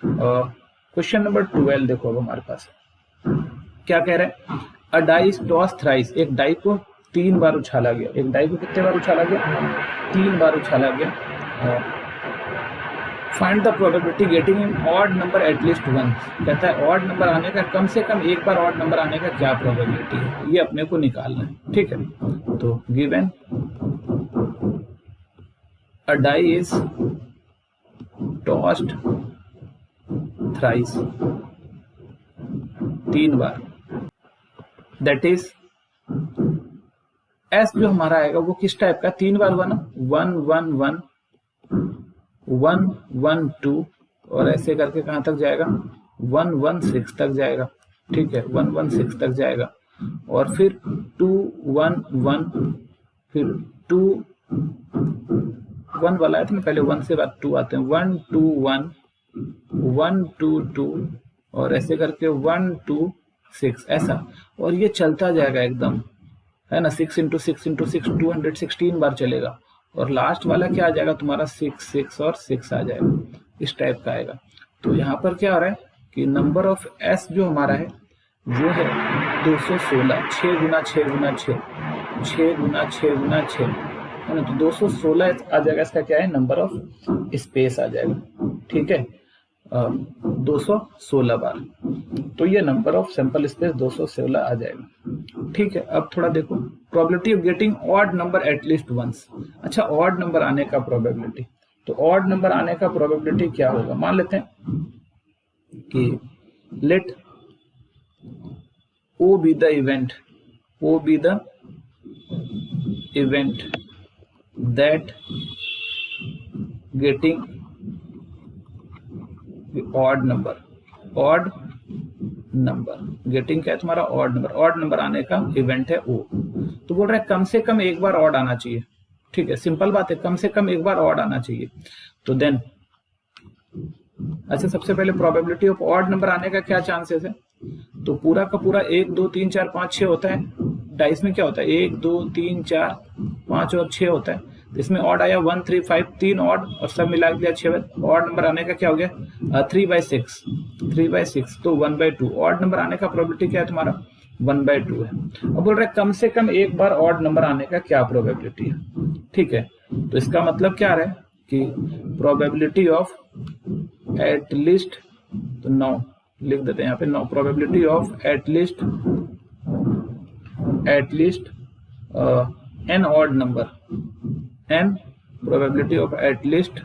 क्वेश्चन नंबर 12 देखो अब हमारे पास क्या कह रहा है, अ डाई इज टॉस थ्राइस, एक डाई को 3 बार उछाला गया, एक डाई को कितने बार उछाला गया, 3 बार उछाला गया। Find the probability getting in odd number at least one, कहता है ऑड नंबर आने का कम से कम एक बार ऑड नंबर आने का क्या प्रोबेबिलिटी है, ये अपने को निकालना है। ठीक है, तो given a die is tossed thrice, 3 बार, दैट इज एस जो हमारा आएगा वो किस टाइप का, 3 बार हुआ ना, 1 1 1 1 1 2 और ऐसे करके कहां तक जाएगा, 1 1 6 तक जाएगा। ठीक है, 1 1 6 तक जाएगा और फिर 2 1 1, फिर 2 1 वाला है तो पहले 1 से बाद 2 आते हैं, 1 2 1 1 2 2 और ऐसे करके 1 2 6 ऐसा, और ये चलता जाएगा एकदम, है ना, 6 इंटू 6 इंटू 6 216 बार चलेगा और लास्ट वाला क्या आ जाएगा तुम्हारा 6 6 और 6 आ जाएगा, इस टाइप का आएगा। तो यहाँ पर क्या हो रहा है कि नंबर ऑफ एस जो हमारा है वो है 216, 6 गुना 6 गुना 6, 6 गुना 6 गुना 6, है ना, तो 216 आ जाएगा, इसका क्या है, नंबर ऑफ स्पेस आ जाएगा। ठीक है, 216 बार, तो ये नंबर ऑफ सैंपल स्पेस 216 आ जाएगा। ठीक है, अब थोड़ा देखो probability of getting odd number at least once. अच्छा, ऑड नंबर आने का प्रोबेबिलिटी, तो ऑड नंबर आने का प्रोबेबिलिटी क्या होगा, मान लेते हैं कि let O be the event, O be the event that getting odd number, odd number getting क्या है तुम्हारा, ऑड नंबर, ऑड नंबर आने का इवेंट है ओ, तो बोल रहा है कम से कम एक बार ऑड आना चाहिए। ठीक है, सिंपल बात है, कम से कम एक बार ऑड आना चाहिए। तो देन अच्छा, सबसे पहले प्रोबेबिलिटी ऑफ ऑड नंबर आने का क्या चांसेस है, तो पूरा का पूरा 1 2 3 4 5 6 होता है, डाइस में क्या होता है 1 2 3 4 5 और 6 होता है, तो इसमें ऑड आया 1 3 5, 3 ऑड और सब मिला दिया 6, ऑड नंबर आने का क्या हो गया 3/6, 3/6, तो 1/2, ऑड नंबर आने का प्रोबेबिलिटी क्या है तुम्हारा 1/2 है। अब बोल रहे कम से कम एक बार ऑड नंबर आने का क्या प्रोबेबिलिटी है। ठीक है, तो इसका मतलब क्या है कि प्रोबेबिलिटी ऑफ एटलीस्ट, तो 9 लिख देते हैं यहाँ पे, 9, probability of at least an odd number, an probability of at least,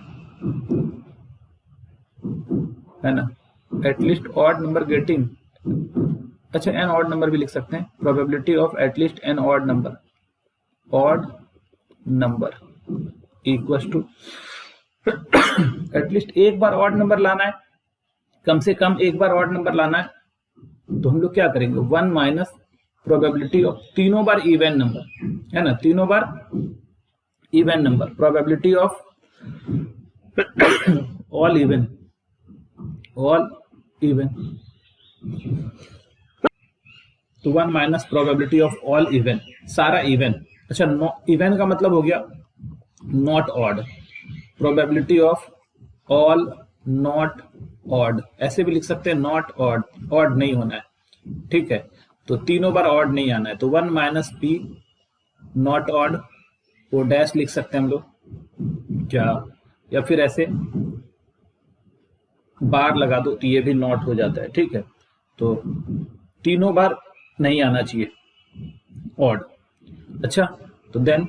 है ना, एटलीस्ट ऑड नंबर गेटिंग, अच्छा एन ऑड नंबर भी लिख सकते हैं, probability of at least an odd number equal to at least एक बार ऑड नंबर लाना है, कम से कम एक बार ऑड नंबर लाना है, तो हम लोग क्या करेंगे 1 माइनस प्रोबेबिलिटी ऑफ तीनों बार इवन नंबर, है ना, तीनों बार even number, probability of all even, तो 1 minus probability of all even, सारा इवन। अच्छा, इवन का मतलब हो गया not odd, probability of all not odd, ऐसे भी लिख सकते हैं नॉट ऑड, ऑड नहीं होना है। ठीक है, तो तीनों बार ऑड नहीं आना है, तो 1 माइनस पी नॉट ऑड, वो डैश लिख सकते हैं हम लोग क्या, या फिर ऐसे बार लगा दो तो ये भी नॉट हो जाता है। ठीक है, तो तीनों बार नहीं आना चाहिए ऑड। अच्छा, तो then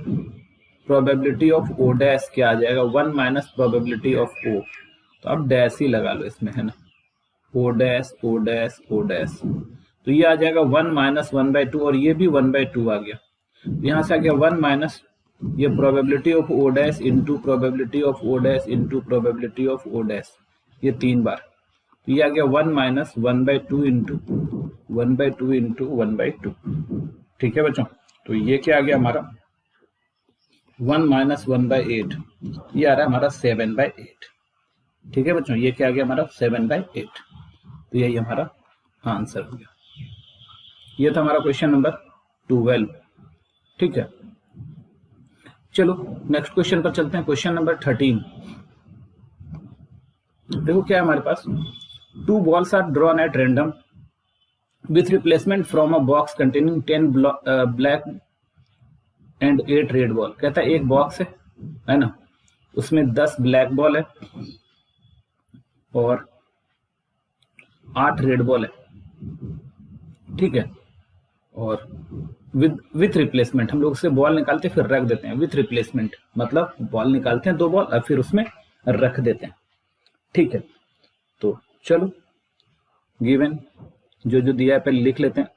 probability of O dash क्या आ जाएगा 1 माइनस प्रोबेबिलिटी ऑफ ओ, तो अब डैश ही लगा लो इसमें, है ना, O dash O dash O dash, तो ये आ जाएगा 1 माइनस 1/2 और ये भी 1/2 आ गया, यहां से आ गया 1 माइनस ये probability of O dash into probability of O dash into probability of O dash, ये 3 बार, तो ये आ गया 1 माइनस 1/2 इंटू 1/2 इंटू 1/2। ठीक है बच्चों, तो ये क्या आ गया हमारा 1 माइनस 1/8, ये आ रहा है हमारा 7/8। ठीक है बच्चों, ये क्या आ गया हमारा 7/8, तो यही हमारा आंसर हो गया। ये था हमारा क्वेश्चन नंबर 12। ठीक है, चलो नेक्स्ट क्वेश्चन पर चलते हैं, क्वेश्चन नंबर 13। देखो क्या है हमारे पास, 2 balls are drawn at random with replacement from a box containing 10 black and 8 red ball. कहता है एक बॉक्स है ना, उसमें 10 ब्लैक बॉल है और 8 रेड बॉल है, ठीक है। और विथ रिप्लेसमेंट हम लोग उससे बॉल निकालते फिर रख देते हैं। विथ रिप्लेसमेंट मतलब बॉल निकालते हैं 2 बॉल और फिर उसमें रख देते हैं, ठीक है। तो चलो गिवन जो जो दिया है पहले लिख लेते हैं।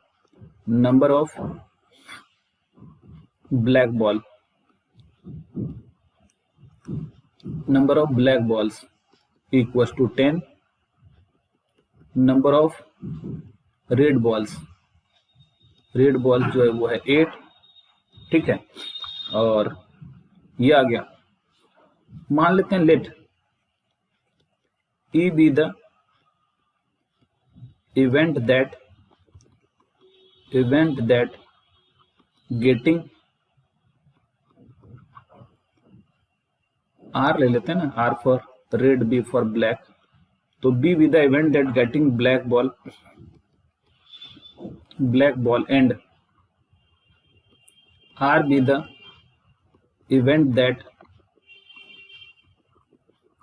Number of black ball, number of black balls equals to 10, number of red balls, red ball जो है वो है 8, ठीक है। और ये आ गया, मान लेते हैं late E be the event that getting R ले लेते हैं ना, R for red, B for black, तो B be the event that getting black ball and R be the event that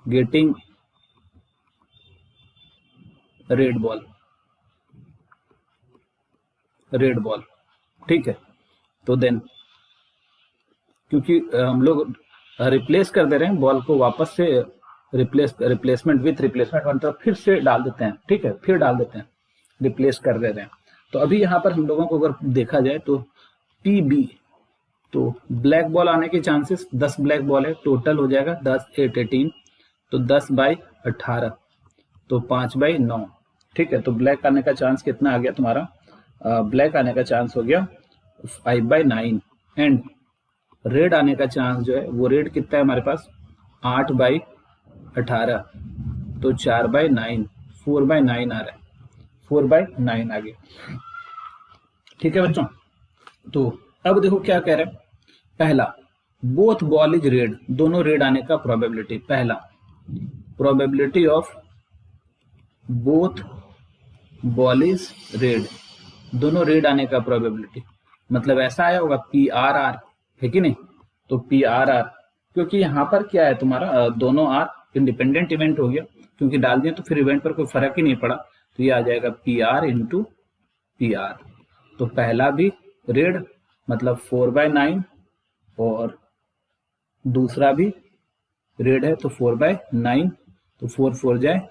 getting red ball, ठीक है। तो then क्योंकि हम लोग रिप्लेस कर दे रहे हैं बॉल को, वापस से रिप्लेसमेंट विथ रिप्लेसमेंट मतलब फिर से डाल देते हैं, ठीक है, फिर डाल देते हैं, रिप्लेस कर दे रहे हैं। तो अभी यहाँ पर हम लोगों को अगर देखा जाए तो PB, तो ब्लैक बॉल आने के चांसेस 10 ब्लैक बॉल है, टोटल हो जाएगा 10 8 18, तो 10/18 तो 5/9, ठीक है। तो ब्लैक आने का चांस कितना आ गया तुम्हारा, ब्लैक आने का चांस हो गया 5/9 एंड रेड आने का चांस जो है वो रेड कितना है हमारे पास 8/18, तो 4/9, 4/9 आ रहा है, 4/9 आ गया, ठीक है बच्चों। तो अब देखो क्या कह रहे हैं, पहला बोथ बॉल इज रेड, दोनों रेड आने का प्रोबेबिलिटी, पहला probability of both ball is red, दोनों रेड आने का प्रोबेबिलिटी, मतलब ऐसा आया होगा PRR, है कि नहीं। तो PRR, क्योंकि यहाँ पर क्या है तुम्हारा दोनों आर इंडिपेंडेंट इवेंट हो गया, क्योंकि डाल दिए तो फिर इवेंट पर कोई फर्क ही नहीं पड़ा, तो ये आ जाएगा PR इंटू PR। तो पहला भी रेड मतलब 4/9 और दूसरा भी रेड है तो 4/9, तो 4 4 जाए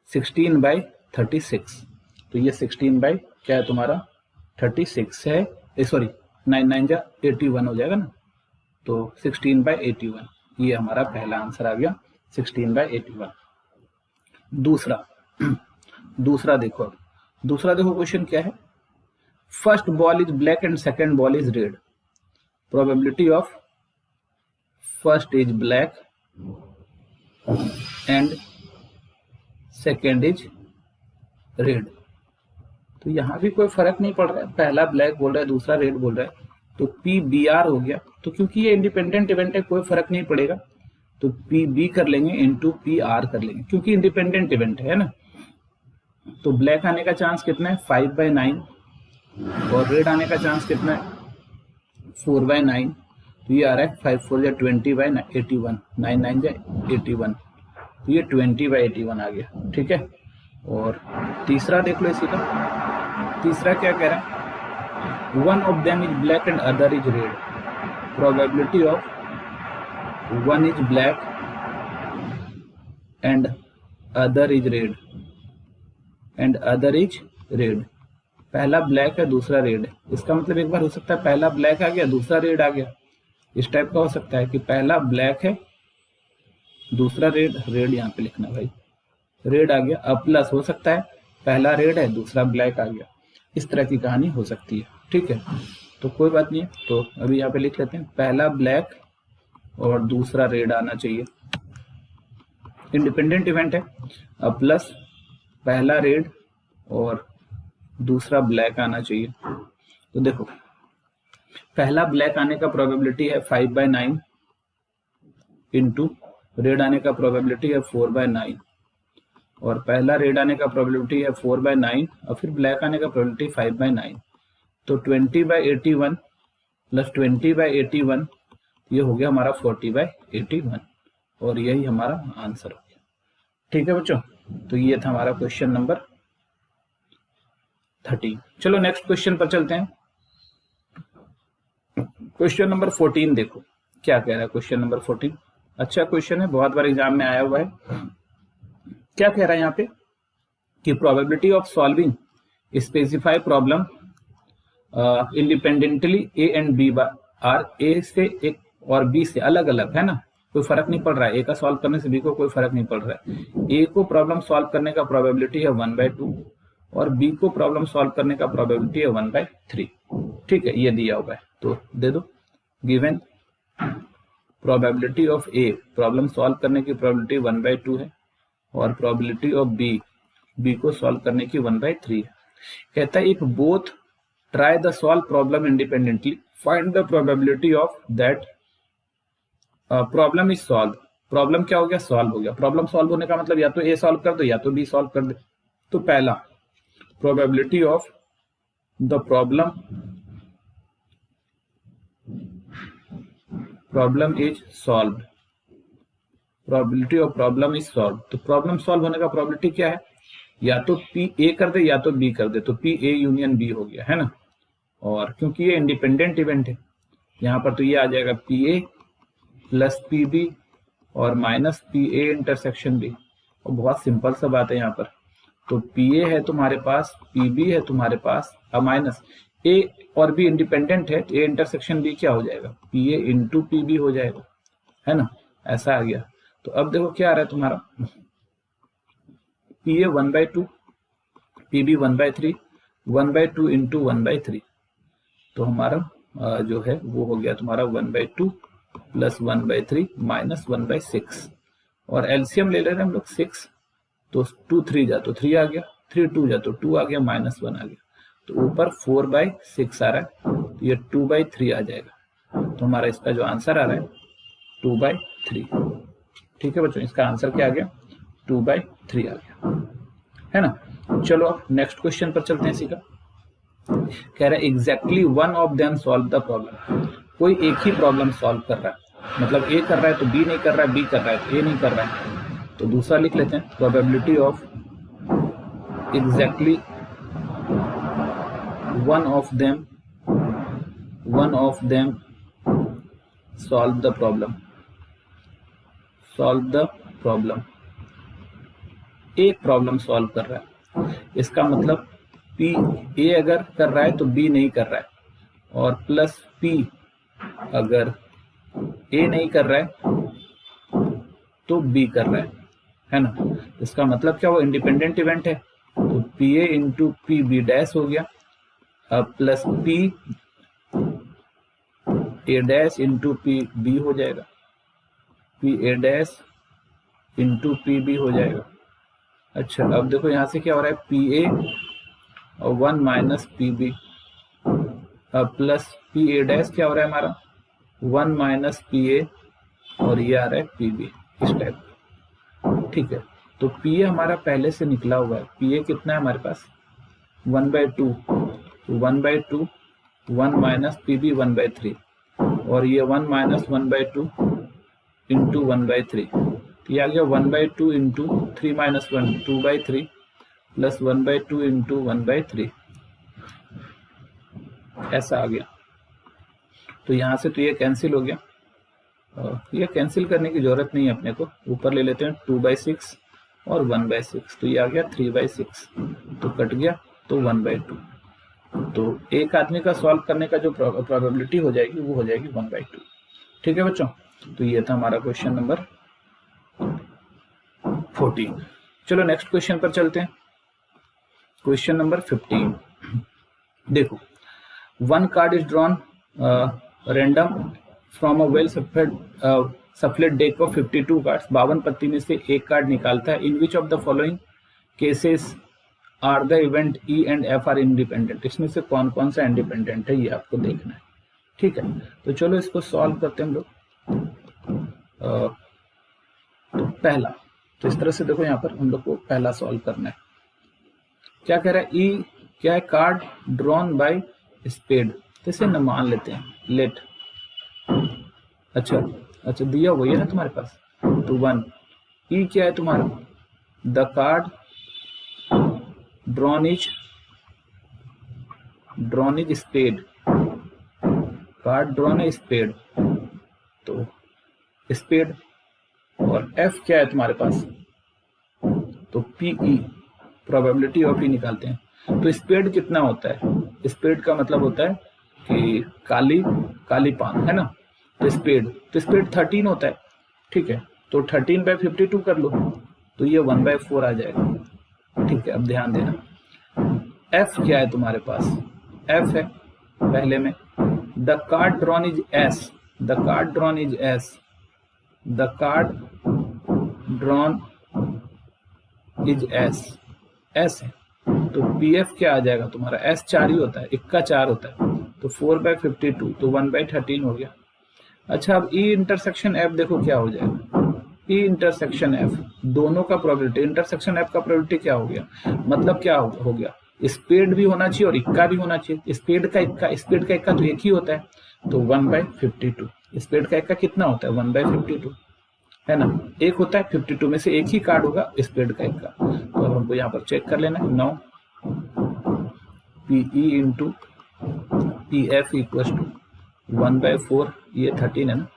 16/36, तो ये 16 क्या है तुम्हारा 36 है, सॉरी 9 9 जा 81 हो जाएगा ना, तो 16/81, ये हमारा पहला आंसर आ गया 16/81। दूसरा देखो क्वेश्चन क्या है, first ball is black and second ball is red, probability of first is black and second is red. तो यहां भी कोई फर्क नहीं पड़ रहा है, पहला ब्लैक बोल रहा है दूसरा रेड बोल रहा है, तो PBR हो गया। तो क्योंकि ये इंडिपेंडेंट इवेंट है कोई फर्क नहीं पड़ेगा, तो PB कर लेंगे इंटू PR कर लेंगे, क्योंकि इंडिपेंडेंट इवेंट है ना। तो ब्लैक आने का चांस कितना है 5/9 और रेड आने का चांस कितना है 4/9, तो ये आ रहा है 5 4 या 20/81, 9 9 जा 81, तो ये 20/81 आ गया, ठीक है। और तीसरा देख लो इसी का, तीसरा क्या कह रहा है, one of them is black and other is red, probability of one is black and other is red पहला ब्लैक है दूसरा रेड है, इसका मतलब एक बार हो सकता है पहला ब्लैक आ गया दूसरा रेड आ गया, इस टाइप का हो सकता है कि पहला ब्लैक है दूसरा रेड यहाँ पे लिखना भाई, रेड आ गया, अब प्लस हो सकता है पहला रेड है दूसरा ब्लैक आ गया, इस तरह की कहानी हो सकती है, ठीक है। तो कोई बात नहीं है, तो अभी यहाँ पे लिख लेते हैं पहला ब्लैक और दूसरा रेड आना चाहिए, इंडिपेंडेंट इवेंट है, अब प्लस पहला रेड और दूसरा ब्लैक आना चाहिए। तो देखो पहला ब्लैक आने का प्रोबेबिलिटी है 5/9 इंटू रेड आने का प्रोबेबिलिटी है 4/9, और पहला रेड आने का प्रोबेबिलिटी है 4/9 और फिर ब्लैक आने का प्रोबेबिलिटी 5/9। तो 20/81 प्लस 20/81 ये हो गया हमारा 40/81 और यही हमारा आंसर हो गया। ठीक है बच्चों, तो ये था हमारा क्वेश्चन नंबर 13। चलो नेक्स्ट क्वेश्चन पर चलते हैं। क्वेश्चन नंबर 14 देखो क्या कह रहा है। क्वेश्चन नंबर 14 अच्छा क्वेश्चन है, बहुत बार एग्जाम में आया हुआ है। क्या कह रहा है यहाँ पे कि probability of solving specify problem independently A and B are, A से एक और बी से अलग अलग है ना, कोई फर्क नहीं पड़ रहा है, ए का सॉल्व करने से बी को कोई फर्क नहीं पड़ रहा है। ए को प्रॉब्लम सॉल्व करने का प्रोबेबिलिटी है 1/2 और बी को प्रॉब्लम सॉल्व करने का प्रोबेबिलिटी है 1/3। ठीक है, ये दिया हुआ है तो दे दो। Given probability of A, problem solve करने की प्रोबेबिलिटी 1/2 है और प्रोबेबिलिटी ऑफ बी, बी को सॉल्व करने की 1/3 है। कहता है if both try the solve problem independently find the probability of that problem is solve. Problem क्या हो गया, सॉल्व हो गया। प्रॉब्लम सॉल्व होने का मतलब या तो ए सॉल्व कर दो या तो बी सॉल्व कर दे। तो पहला probability of the problem is solve, probability of problem is solve. तो प्रॉब्लम सॉल्व होने का प्रोबेबिलिटी क्या है, या तो पी ए कर दे या तो बी कर दे, तो पी ए यूनियन बी हो गया है ना। और क्योंकि ये इंडिपेंडेंट इवेंट है यहाँ पर तो ये आ जाएगा P A plus P B और minus P A intersection B. और बहुत सिंपल सा बात है यहाँ पर, तो पी ए है तुम्हारे पास, पी बी है तुम्हारे पास, अब माइनस ए और बी इंडिपेंडेंट है तो ए इंटरसेक्शन बी क्या हो जाएगा, P A into P B हो जाएगा है ना, ऐसा आ गया। तो अब देखो क्या आ रहा है तुम्हारा, P A 1/2 P B 1/3 1/2 into 1/3। तो हमारा जो है वो हो गया तुम्हारा 1/2 प्लस 1/3 माइनस 1/6 और एलसीएम ले ले रहे हैं हम लोग 6, तो 2 3 जा तो 3 आ गया, 3 2 जा तो 2 आ गया, माइनस 1 आ गया। तो ऊपर 4/6 आ रहा है तो ये 2/3 आ जाएगा। तो हमारा इसका जो आंसर आ रहा है 2/3। ठीक है बच्चों, इसका आंसर क्या आ गया, 2/3 आ गया है ना। चलो अब नेक्स्ट क्वेश्चन पर चलते हैं। इसी का कह रहा है exactly one of them solve the problem. कोई एक ही प्रॉब्लम सॉल्व कर रहा है, मतलब ए कर रहा है तो बी नहीं कर रहा है, बी कर रहा है तो ए नहीं कर रहा है। तो दूसरा लिख लेते हैं, probability of exactly one of them solve the problem. एक प्रॉब्लम सॉल्व कर रहा है, इसका मतलब पी ए अगर कर रहा है तो बी नहीं कर रहा है, और प्लस पी अगर ए नहीं कर रहा है तो बी कर रहा है ना। इसका मतलब क्या, वो इंडिपेंडेंट इवेंट है तो P A into P B dash हो गया, अब plus P A dash into P B हो जाएगा, P A dash into P B हो जाएगा। अच्छा अब देखो यहाँ से क्या हो रहा है, पी ए और 1 माइनस पी बी, अब प्लस पी ए डैश क्या हो रहा है हमारा 1 माइनस पी ए और ये आ रहा है पी बी, इस टाइप। ठीक है, तो पी ए हमारा पहले से निकला हुआ है, पी ए कितना है हमारे पास 1/2, 1/2 1 माइनस पी बी 1/3 और ये 1 माइनस 1/2 इंटू 1/3, तो ये आ गया 1/2 इंटू 3 माइनस 1 2/3 प्लस 1/2 इंटू 1/3, ऐसा आ गया। तो यहाँ से तो ये कैंसिल हो गया, ये कैंसिल करने की जरूरत नहीं है अपने को, ऊपर ले लेते हैं 2/6 और 1/6, तो ये आ गया 3/6, तो कट गया तो 1/2। तो एक आदमी का सॉल्व करने का जो प्रोबेबिलिटी हो जाएगी वो हो जाएगी 1/2। ठीक है बच्चों, तो ये था हमारा क्वेश्चन नंबर 14। चलो नेक्स्ट क्वेश्चन पर चलते हैं। क्वेश्चन नंबर 15 देखो, one card is drawn random from a well shuffled deck of 52 cards. 52 पत्ती में से एक कार्ड निकालता है। In which of the following cases are the event E and F are independent. इसमें से कौन कौन सा इंडिपेंडेंट है ये आपको देखना है। ठीक है, तो चलो इसको सॉल्व करते हैं हम लोग। तो पहला, तो इस तरह से देखो यहाँ पर हम लोग को पहला सॉल्व करना है। क्या कह रहा है, ई क्या है, कार्ड ड्रॉन बाय स्पेड, तो इसे न मान लेते हैं, लेट, अच्छा दिया वही है ना तुम्हारे पास, तो 1। ई क्या है तुम्हारा, the card drawn is spade, card drawn है स्पेड, तो स्पेड। और एफ क्या है तुम्हारे पास, तो पीई, प्रोबेबिलिटी ऑफ ई निकालते हैं। तो स्पेड कितना होता है, स्पेड का मतलब होता है कि काली पान है ना, तो स्पेड 13 होता है, ठीक है। तो 13/52 कर लो, तो ये 1/4 आ जाएगा, ठीक है। अब ध्यान देना, एफ क्या है तुम्हारे पास, एफ है पहले में, the card drawn is S, the card drawn is S, the card drawn is S, S है, तो पी एफ क्या आ जाएगा तुम्हारा, एस 4 ही होता है, इक्का 4 होता है, तो 4/52, तो 1/13 हो गया। अच्छा, अब ई इंटरसेक्शन एफ देखो क्या हो जाएगा, ई इंटरसेक्शन एफ, दोनों का प्रोबेबिलिटी, इंटरसेक्शन एफ का प्रोबेबिलिटी क्या हो गया, मतलब क्या हो गया, स्पेड भी होना चाहिए और इक्का भी होना चाहिए। स्पेड का इक्का तो एक ही होता है, तो 1/52। स्पेड का इक्का कितना होता है, 1/52 है ना, एक होता है, 52 में से एक ही कार्ड होगा स्पेड का इक्का। तो अब हमको यहाँ पर चेक कर लेना है, 9 P E into P F equal to 1/4, ये 13 है ना,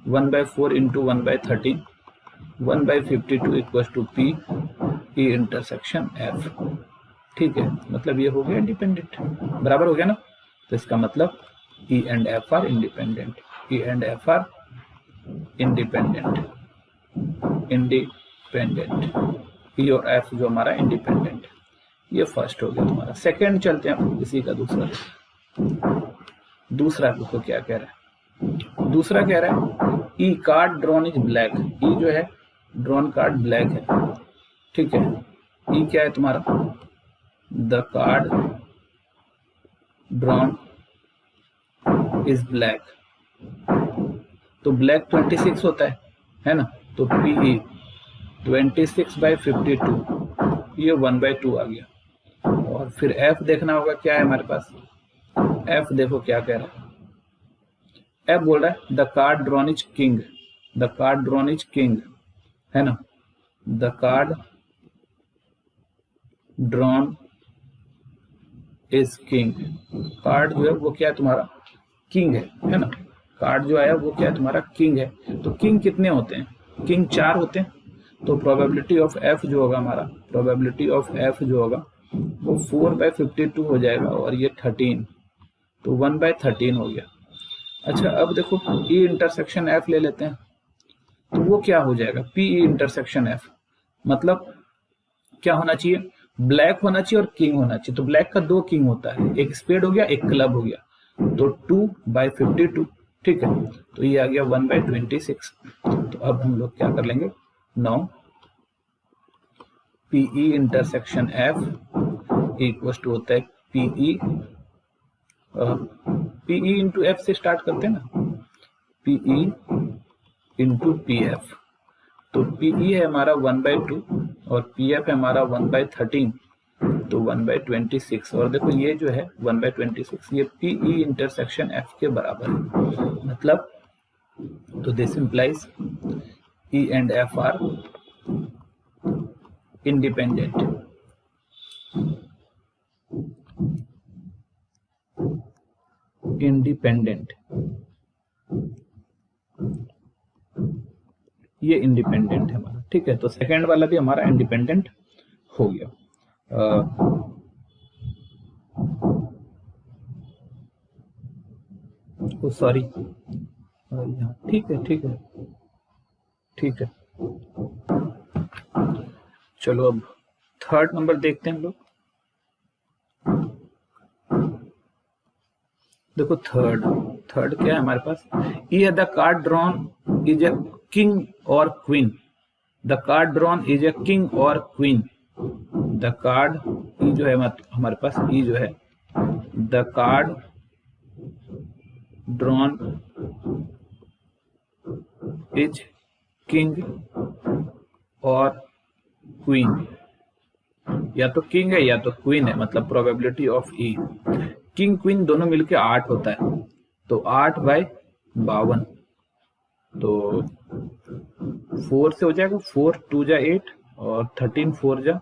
1/4 इंटू 1/13, 1/52 इक्वल टू पी ई इंटरसेक्शन एफ, ठीक है। मतलब ये हो गया इंडिपेंडेंट, बराबर हो गया ना। तो इसका मतलब E and F are independent, E and F are independent, E और एफ जो हमारा इंडिपेंडेंट, ये फर्स्ट हो गया तुम्हारा। सेकंड चलते हैं इसी का दूसरा देखो क्या कह रहा है, दूसरा कह रहा है ई कार्ड ड्रॉन इज ब्लैक, ई जो है ड्रॉन कार्ड ब्लैक है, ठीक है। ई क्या है तुम्हारा, the card drawn is black, तो ब्लैक 26 होता है ना, तो पीई 26/52, ये 1/2 आ गया। और फिर एफ देखना होगा क्या है हमारे पास, एफ देखो क्या कह रहा है, एफ बोल रहा है the card drawn is king, the card drawn is king है ना, the card drawn is king, card जो है वो क्या है तुम्हारा, किंग है ना, कार्ड जो आया वो क्या है तुम्हारा, किंग है। तो किंग कितने होते हैं, किंग 4 होते हैं, तो प्रोबेबिलिटी ऑफ एफ जो होगा हमारा, प्रोबेबिलिटी ऑफ एफ जो होगा वो 4/52 हो जाएगा, और ये 13, तो 1/13 हो गया। अच्छा, अब देखो ई इंटरसेक्शन एफ ले लेते हैं, तो वो क्या हो जाएगा, पी ई इंटरसेक्शन एफ, मतलब क्या होना चाहिए, ब्लैक होना चाहिए और किंग होना चाहिए। तो ब्लैक का 2 किंग होता है, एक स्पेड हो गया, एक क्लब हो गया, तो 2/52, ठीक है। तो ये आ गया 1/26। तो अब हम लोग क्या कर लेंगे, 9 P E intersection F equal to होता है पीई इंटू एफ से स्टार्ट करते हैं ना, पीई इंटू पी एफ, तो पीई है हमारा 1/2 और पी एफ है हमारा 1/13, तो 1/26। और देखो ये जो है 1/26, ये पीई इंटरसेक्शन एफ के बराबर है, मतलब तो this implies E and F are independent, ये इंडिपेंडेंट है हमारा, ठीक है। तो सेकंड वाला भी हमारा इंडिपेंडेंट हो गया। सॉरी, ठीक है। चलो अब थर्ड नंबर देखते हैं हम लोग। देखो थर्ड क्या है हमारे पास, ई है the card drawn is a king or queen, the card drawn is a king or queen, the card E जो है हमारे पास, ई जो है the card drawn is king or queen, या तो किंग है या तो क्वीन है, मतलब probability of E. King queen दोनों मिलके 8 होता है, तो 8/52, तो 4 से हो जाएगा, 4 2 जा 8 और 13 4 जा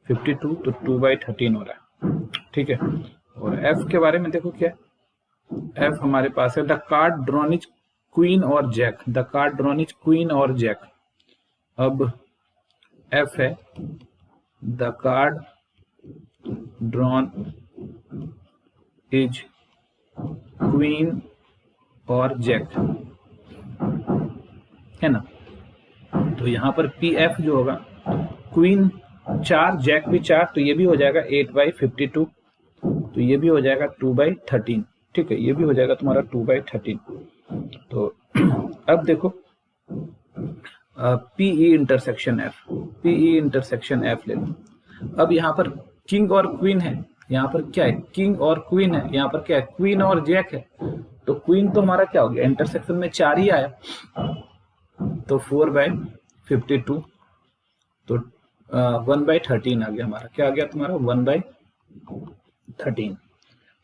52, तो 2/13 हो रहा है। ठीक है, और एफ के बारे में देखो क्या है। एफ हमारे पास है the card drawn is queen or jack, the card drawn is queen or jack. अब एफ है the card drawn is queen or jack, है ना। तो यहां पर पी एफ जो होगा, क्वीन 4 जैक भी 4, तो ये भी हो जाएगा 8/52, तो ये भी हो जाएगा 2/13। ठीक है, ये भी हो जाएगा तुम्हारा 2/13। तो अब देखो P E intersection F, P E intersection F ले लो। अब यहाँ पर किंग और क्वीन है, यहाँ पर क्या है, किंग और क्वीन है, यहाँ पर क्या है, क्वीन और जैक है। तो क्वीन तो हमारा क्या हो गया, इंटरसेक्शन में 4 ही आया, तो 4/52, तो 1/13 आ गया हमारा। क्या आ गया तुम्हारा, 1/13।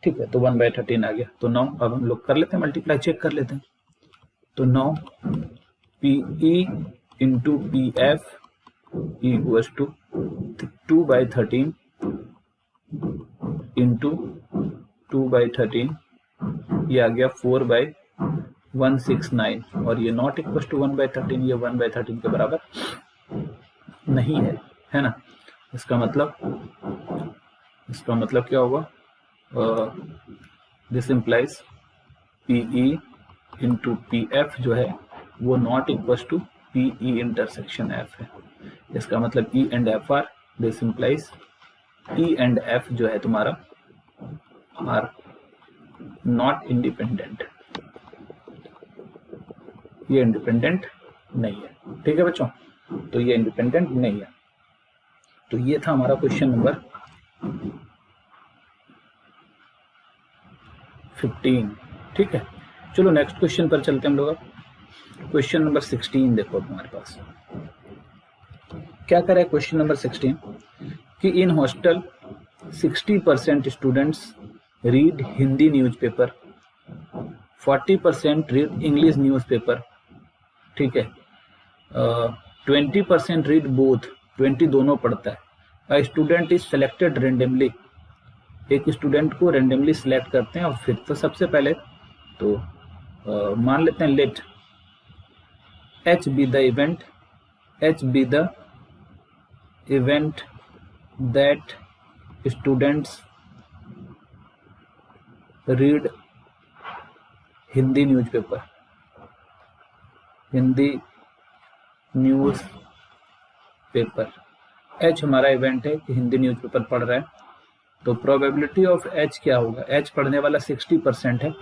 ठीक है, तो 1/13 आ गया। तो 9, अब हम लोग कर लेते हैं मल्टीप्लाई, चेक कर लेते हैं। तो 9 P E into P F equals to 2/13 into 2/13, ये आ गया 4/169, और ये नॉट इक्वल टू 1/13, ये 1/13 के बराबर नहीं है ना। इसका मतलब क्या होगा, this implies P E into P F जो है वो not equal to P E intersection F है। इसका मतलब E and F are, this implies E and F जो है तुम्हारा आर नॉट इंडिपेंडेंट, ये इंडिपेंडेंट नहीं है। ठीक है बच्चों, तो ये इंडिपेंडेंट नहीं है। तो ये था हमारा क्वेश्चन नंबर 15। ठीक है, चलो नेक्स्ट क्वेश्चन पर चलते हैं हम लोग। क्वेश्चन नंबर 16 देखो तुम्हारे पास क्या कर रहा है। क्वेश्चन नंबर 16 कि in hostel 60% students read Hindi newspaper, 40% read English newspaper, ठीक है, 20% रीड बोथ, 20 दोनों पढ़ता है। A student is selected randomly, एक स्टूडेंट को रेंडमली सिलेक्ट करते हैं। और फिर तो सबसे पहले तो मान लेते हैं let H be the event, H be the event that students read Hindi newspaper, Hindi newspaper. H हमारा इवेंट है कि हिंदी न्यूज़पेपर पढ़ रहा है, तो प्रोबेबिलिटी ऑफ एच क्या होगा, एच पढ़ने वाला 60% है,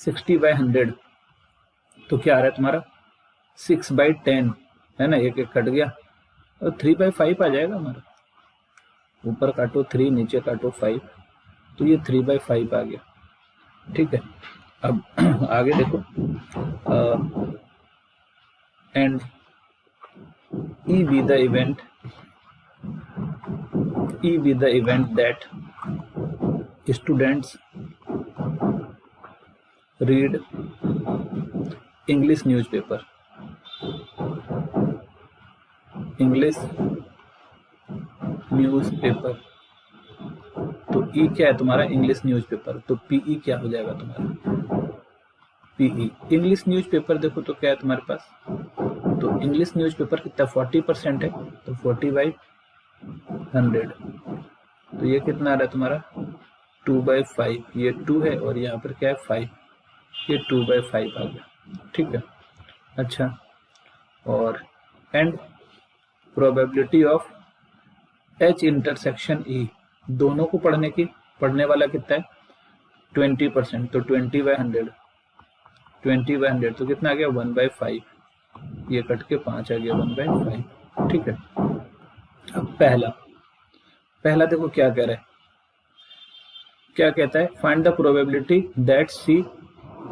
60/100, तो क्या आ रहा है तुम्हारा 6/10, है ना, एक कट गया, और 3/5 आ जाएगा हमारा। ऊपर काटो 3, नीचे काटो 5, तो ये 3/5 आ गया। ठीक है, अब आगे देखो, and E B the event that students read English newspaper, English newspaper, तो ई क्या है तुम्हारा, इंग्लिश न्यूज़पेपर, तो पीई क्या हो जाएगा तुम्हारा, पीई इंग्लिश न्यूज़पेपर। देखो तो क्या है तुम्हारे पास, तो इंग्लिश न्यूज़पेपर कितना 40% है, तो 40/100, तो ये कितना आ रहा है तुम्हारा 2/5, ये 2 है और यहाँ पर क्या है 5, ये 2/5 आ गया। ठीक है, अच्छा, और and probability of H intersection E, दोनों को पढ़ने वाला कितना है 20%, तो 20/100, 20/100 तो कितना आ गया 1/5, ये कट के 5 आ गया 1/5। ठीक है, अब पहला देखो क्या कह रहा है, क्या कहता है, find the probability that C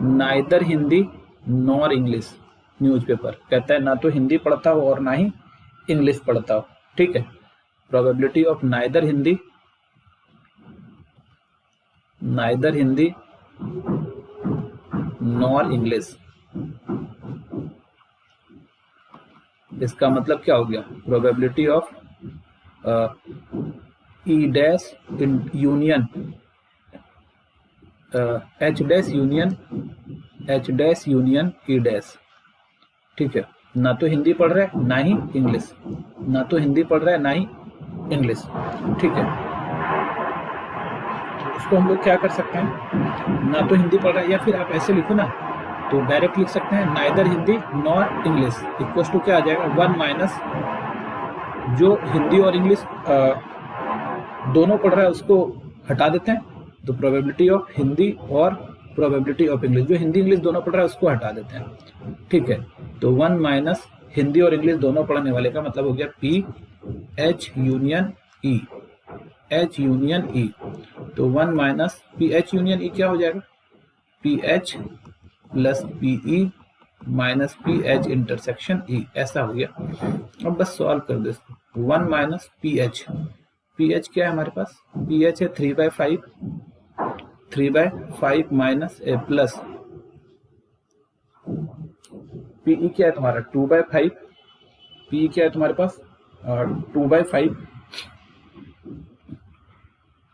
neither Hindi nor English newspaper, कहता है ना तो हिंदी पढ़ता हो और ना ही इंग्लिश पढ़ता हो, ठीक है। Probability of neither Hindi nor English, इसका मतलब क्या हो गया, probability of E dash union H dash union E dash, ठीक है। ना तो हिंदी पढ़ रहा है ना ही इंग्लिश, ना तो हिंदी पढ़ रहा है ना ही इंग्लिश, ठीक है। उसको हम लोग क्या कर सकते हैं, ना तो हिंदी पढ़ रहा है, या फिर आप ऐसे लिखो ना, तो डायरेक्ट लिख सकते हैं neither Hindi nor English equals to क्या आ जाएगा, 1 माइनस जो हिंदी और इंग्लिश दोनों पढ़ रहा है उसको हटा देते हैं, तो प्रोबेबिलिटी ऑफ हिंदी और प्रोबेबिलिटी ऑफ इंग्लिश, जो हिंदी इंग्लिश दोनों पढ़ रहा है उसको हटा देते हैं, ठीक है। तो 1 माइनस हिंदी और इंग्लिश दोनों पढ़ने वाले का मतलब हो गया पी एच यूनियन ई, तो 1 माइनस पी एच यूनियन ई क्या हो जाएगा, P H plus P E minus P H intersection E, ऐसा हो गया। अब बस सॉल्व कर दो इसको, 1 माइनस पी एच क्या है हमारे पास, पी एच है 3/5 माइनस ए प्लस पीई क्या है तुम्हारा 2/5, पीई क्या है तुम्हारे पास 2/5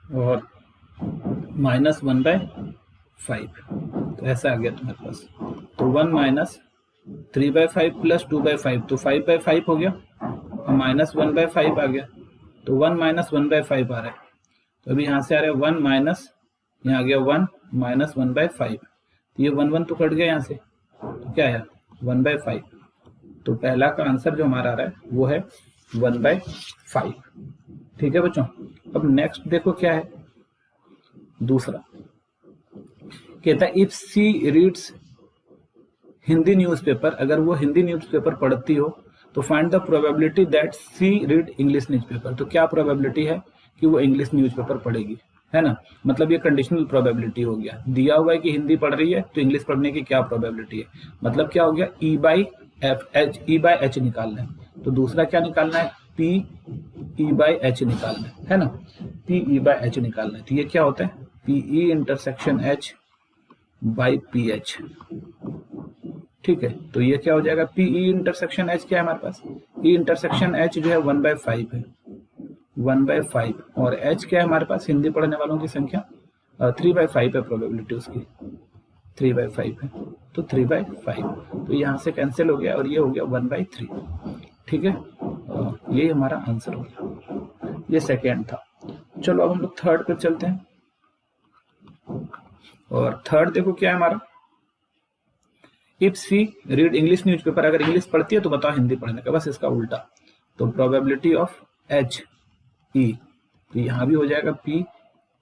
और माइनस 1/5, तो ऐसा आ गया तुम्हारे पास। तो 1 माइनस 3/5 प्लस 2/5, तो 5/5 हो गया और माइनस 1/5 आ गया, तो 1 माइनस 1/5 आ रहा है। तो अभी यहाँ से आ रहा है 1 माइनस, यहाँ आ गया 1 माइनस 1/5, तो ये 1 तो कट गया यहाँ से, तो क्या आया 1/5। तो पहला का आंसर जो हमारा आ रहा है वो है 1/5, ठीक है बच्चों। अब नेक्स्ट देखो क्या है, दूसरा कहता है if C reads Hindi newspaper, अगर वो हिंदी न्यूज़पेपर पढ़ती हो तो find the probability that C read English newspaper, तो क्या प्रोबेबिलिटी है कि वो इंग्लिश न्यूज़पेपर पढ़ेगी, है ना। मतलब ये कंडीशनल प्रोबेबिलिटी हो गया, दिया हुआ है कि हिंदी पढ़ रही है तो इंग्लिश पढ़ने की क्या प्रोबेबिलिटी है, मतलब क्या हो गया ई बाई एच निकालना है, तो दूसरा क्या निकालना है पी ई बाई एच निकालना है ना, पी ई बाई एच निकालना है। तो ये क्या होता है P E intersection H by P H, ठीक है। तो ये क्या हो जाएगा पी ई इंटरसेक्शन एच क्या है हमारे पास, ई इंटरसेक्शन एच जो है 1/5 है, 1/5 और एच क्या है हमारे पास, हिंदी पढ़ने वालों की संख्या 3/5 है, प्रोबेबिलिटी उसकी 3/5 है, तो 3/5, तो यहाँ से कैंसिल हो गया और ये हो गया 1/3, ठीक है। ये हमारा आंसर हो गया, ये सेकेंड था। चलो अब हम लोग थर्ड पे चलते हैं, और थर्ड देखो क्या है हमारा, if C read English newspaper, अगर इंग्लिश पढ़ती है तो बताओ हिंदी पढ़ने का, बस इसका उल्टा। तो प्रोबेबिलिटी ऑफ एच ई, तो यहाँ भी हो जाएगा P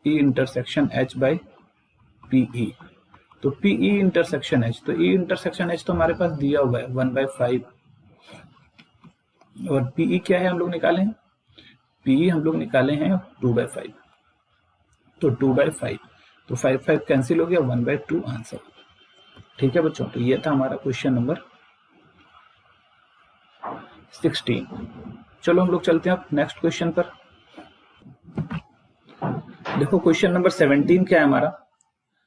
E intersection H by P E, तो पी ई इंटरसेक्शन एच, तो ई इंटरसेक्शन एच तो हमारे पास दिया हुआ है 1/5 और पी ई क्या है हम लोग निकाले हैं, पी ई हम लोग निकाले हैं 2/5, तो 2/5, तो 5 कैंसिल हो गया, 1/2 आंसर, ठीक है बच्चों। तो ये था हमारा क्वेश्चन नंबर 16। चलो हम लोग चलते हैं अब नेक्स्ट क्वेश्चन पर। देखो क्वेश्चन नंबर 17 क्या है हमारा,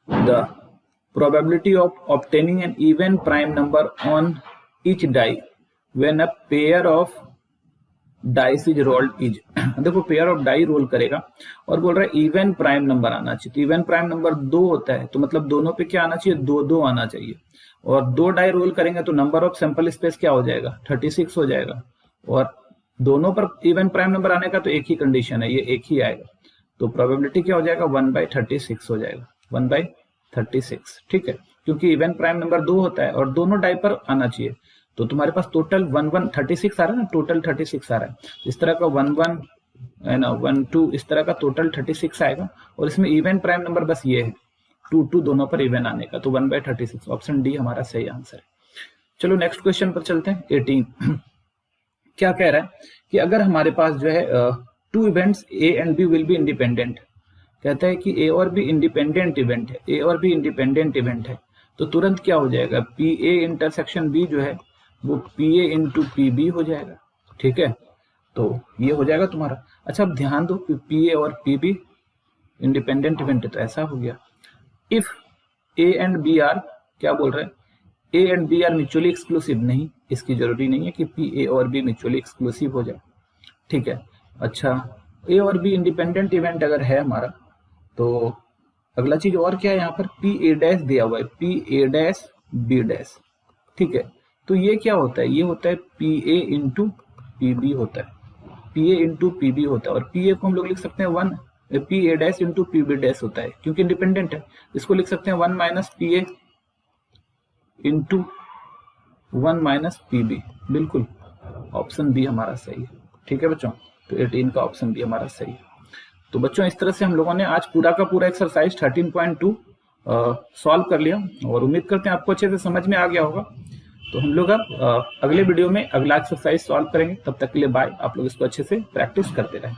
the probability of obtaining an even prime number on each die when a pair of dice is rolled is, देखो पेयर ऑफ डाई रोल करेगा और बोल रहा है इवन प्राइम नंबर आना चाहिए, तो इवन प्राइम नंबर 2 होता है, तो मतलब दोनों पे क्या आना चाहिए 2-2 आना चाहिए, और 2 डाई रोल करेंगे तो नंबर ऑफ सैंपल स्पेस क्या हो जाएगा 36 हो जाएगा, और दोनों पर इवन प्राइम नंबर आने का तो एक ही कंडीशन है, ये एक ही आएगा, तो प्रोबेबिलिटी क्या हो जाएगा 1/36 हो जाएगा, 1/36, ठीक है, क्योंकि इवन प्राइम नंबर 2 होता है और दोनों डाई पर आना चाहिए, तो तुम्हारे पास टोटल 36 आ रहा है ना, टोटल 36 आ रहा है, इस तरह का 11 है ना 12 इस तरह का टोटल 36 आएगा, और इसमें इवन प्राइम नंबर बस ये है 2 दोनों पर इवन आने का, तो 1/36, ऑप्शन डी हमारा सही आंसर है। चलो नेक्स्ट क्वेश्चन पर चलते हैं 18। क्या कह रहा है कि अगर हमारे पास जो है 2 events A and B will be independent, कहता है कि ए और बी इंडिपेंडेंट इवेंट है, ए और बी इंडिपेंडेंट इवेंट है, तो तुरंत क्या हो जाएगा पी ए इंटरसेक्शन बी जो है वो P A into P B हो जाएगा, ठीक है, तो ये हो जाएगा तुम्हारा। अच्छा अब ध्यान दो, पी ए और पी बी इंडिपेंडेंट इवेंट है, तो ऐसा हो गया। If A and B are, क्या बोल रहे हैं, A and B are mutually exclusive, नहीं, इसकी जरूरी नहीं है कि पी ए और बी म्यूचुअली एक्सक्लूसिव हो जाए, ठीक है। अच्छा ए और बी इंडिपेंडेंट इवेंट अगर है हमारा, तो अगला चीज और क्या है, यहाँ पर पी ए डैश दिया हुआ है, P A dash B dash, ठीक है। तो ये क्या होता है, ये होता है P A into P B होता है, P A into P B होता है। और पी ए को हम लोग लिख सकते हैं 1 P A dash into P B dash होता है, क्योंकि इंडिपेंडेंट है। इसको लिख सकते हैं 1 minus P A into 1 minus P B, बिल्कुल ऑप्शन बी हमारा सही है, ठीक है बच्चों। तो 18 का ऑप्शन बी हमारा सही है। तो बच्चों इस तरह से हम लोगों ने आज पूरा का पूरा एक्सरसाइज 13.2 सॉल्व कर लिया, और उम्मीद करते हैं आपको अच्छे से समझ में आ गया होगा। तो हम लोग अब अगले वीडियो में अगला एक्सरसाइज सॉल्व करेंगे। तब तक के लिए बाय। आप लोग इसको अच्छे से प्रैक्टिस करते रहें।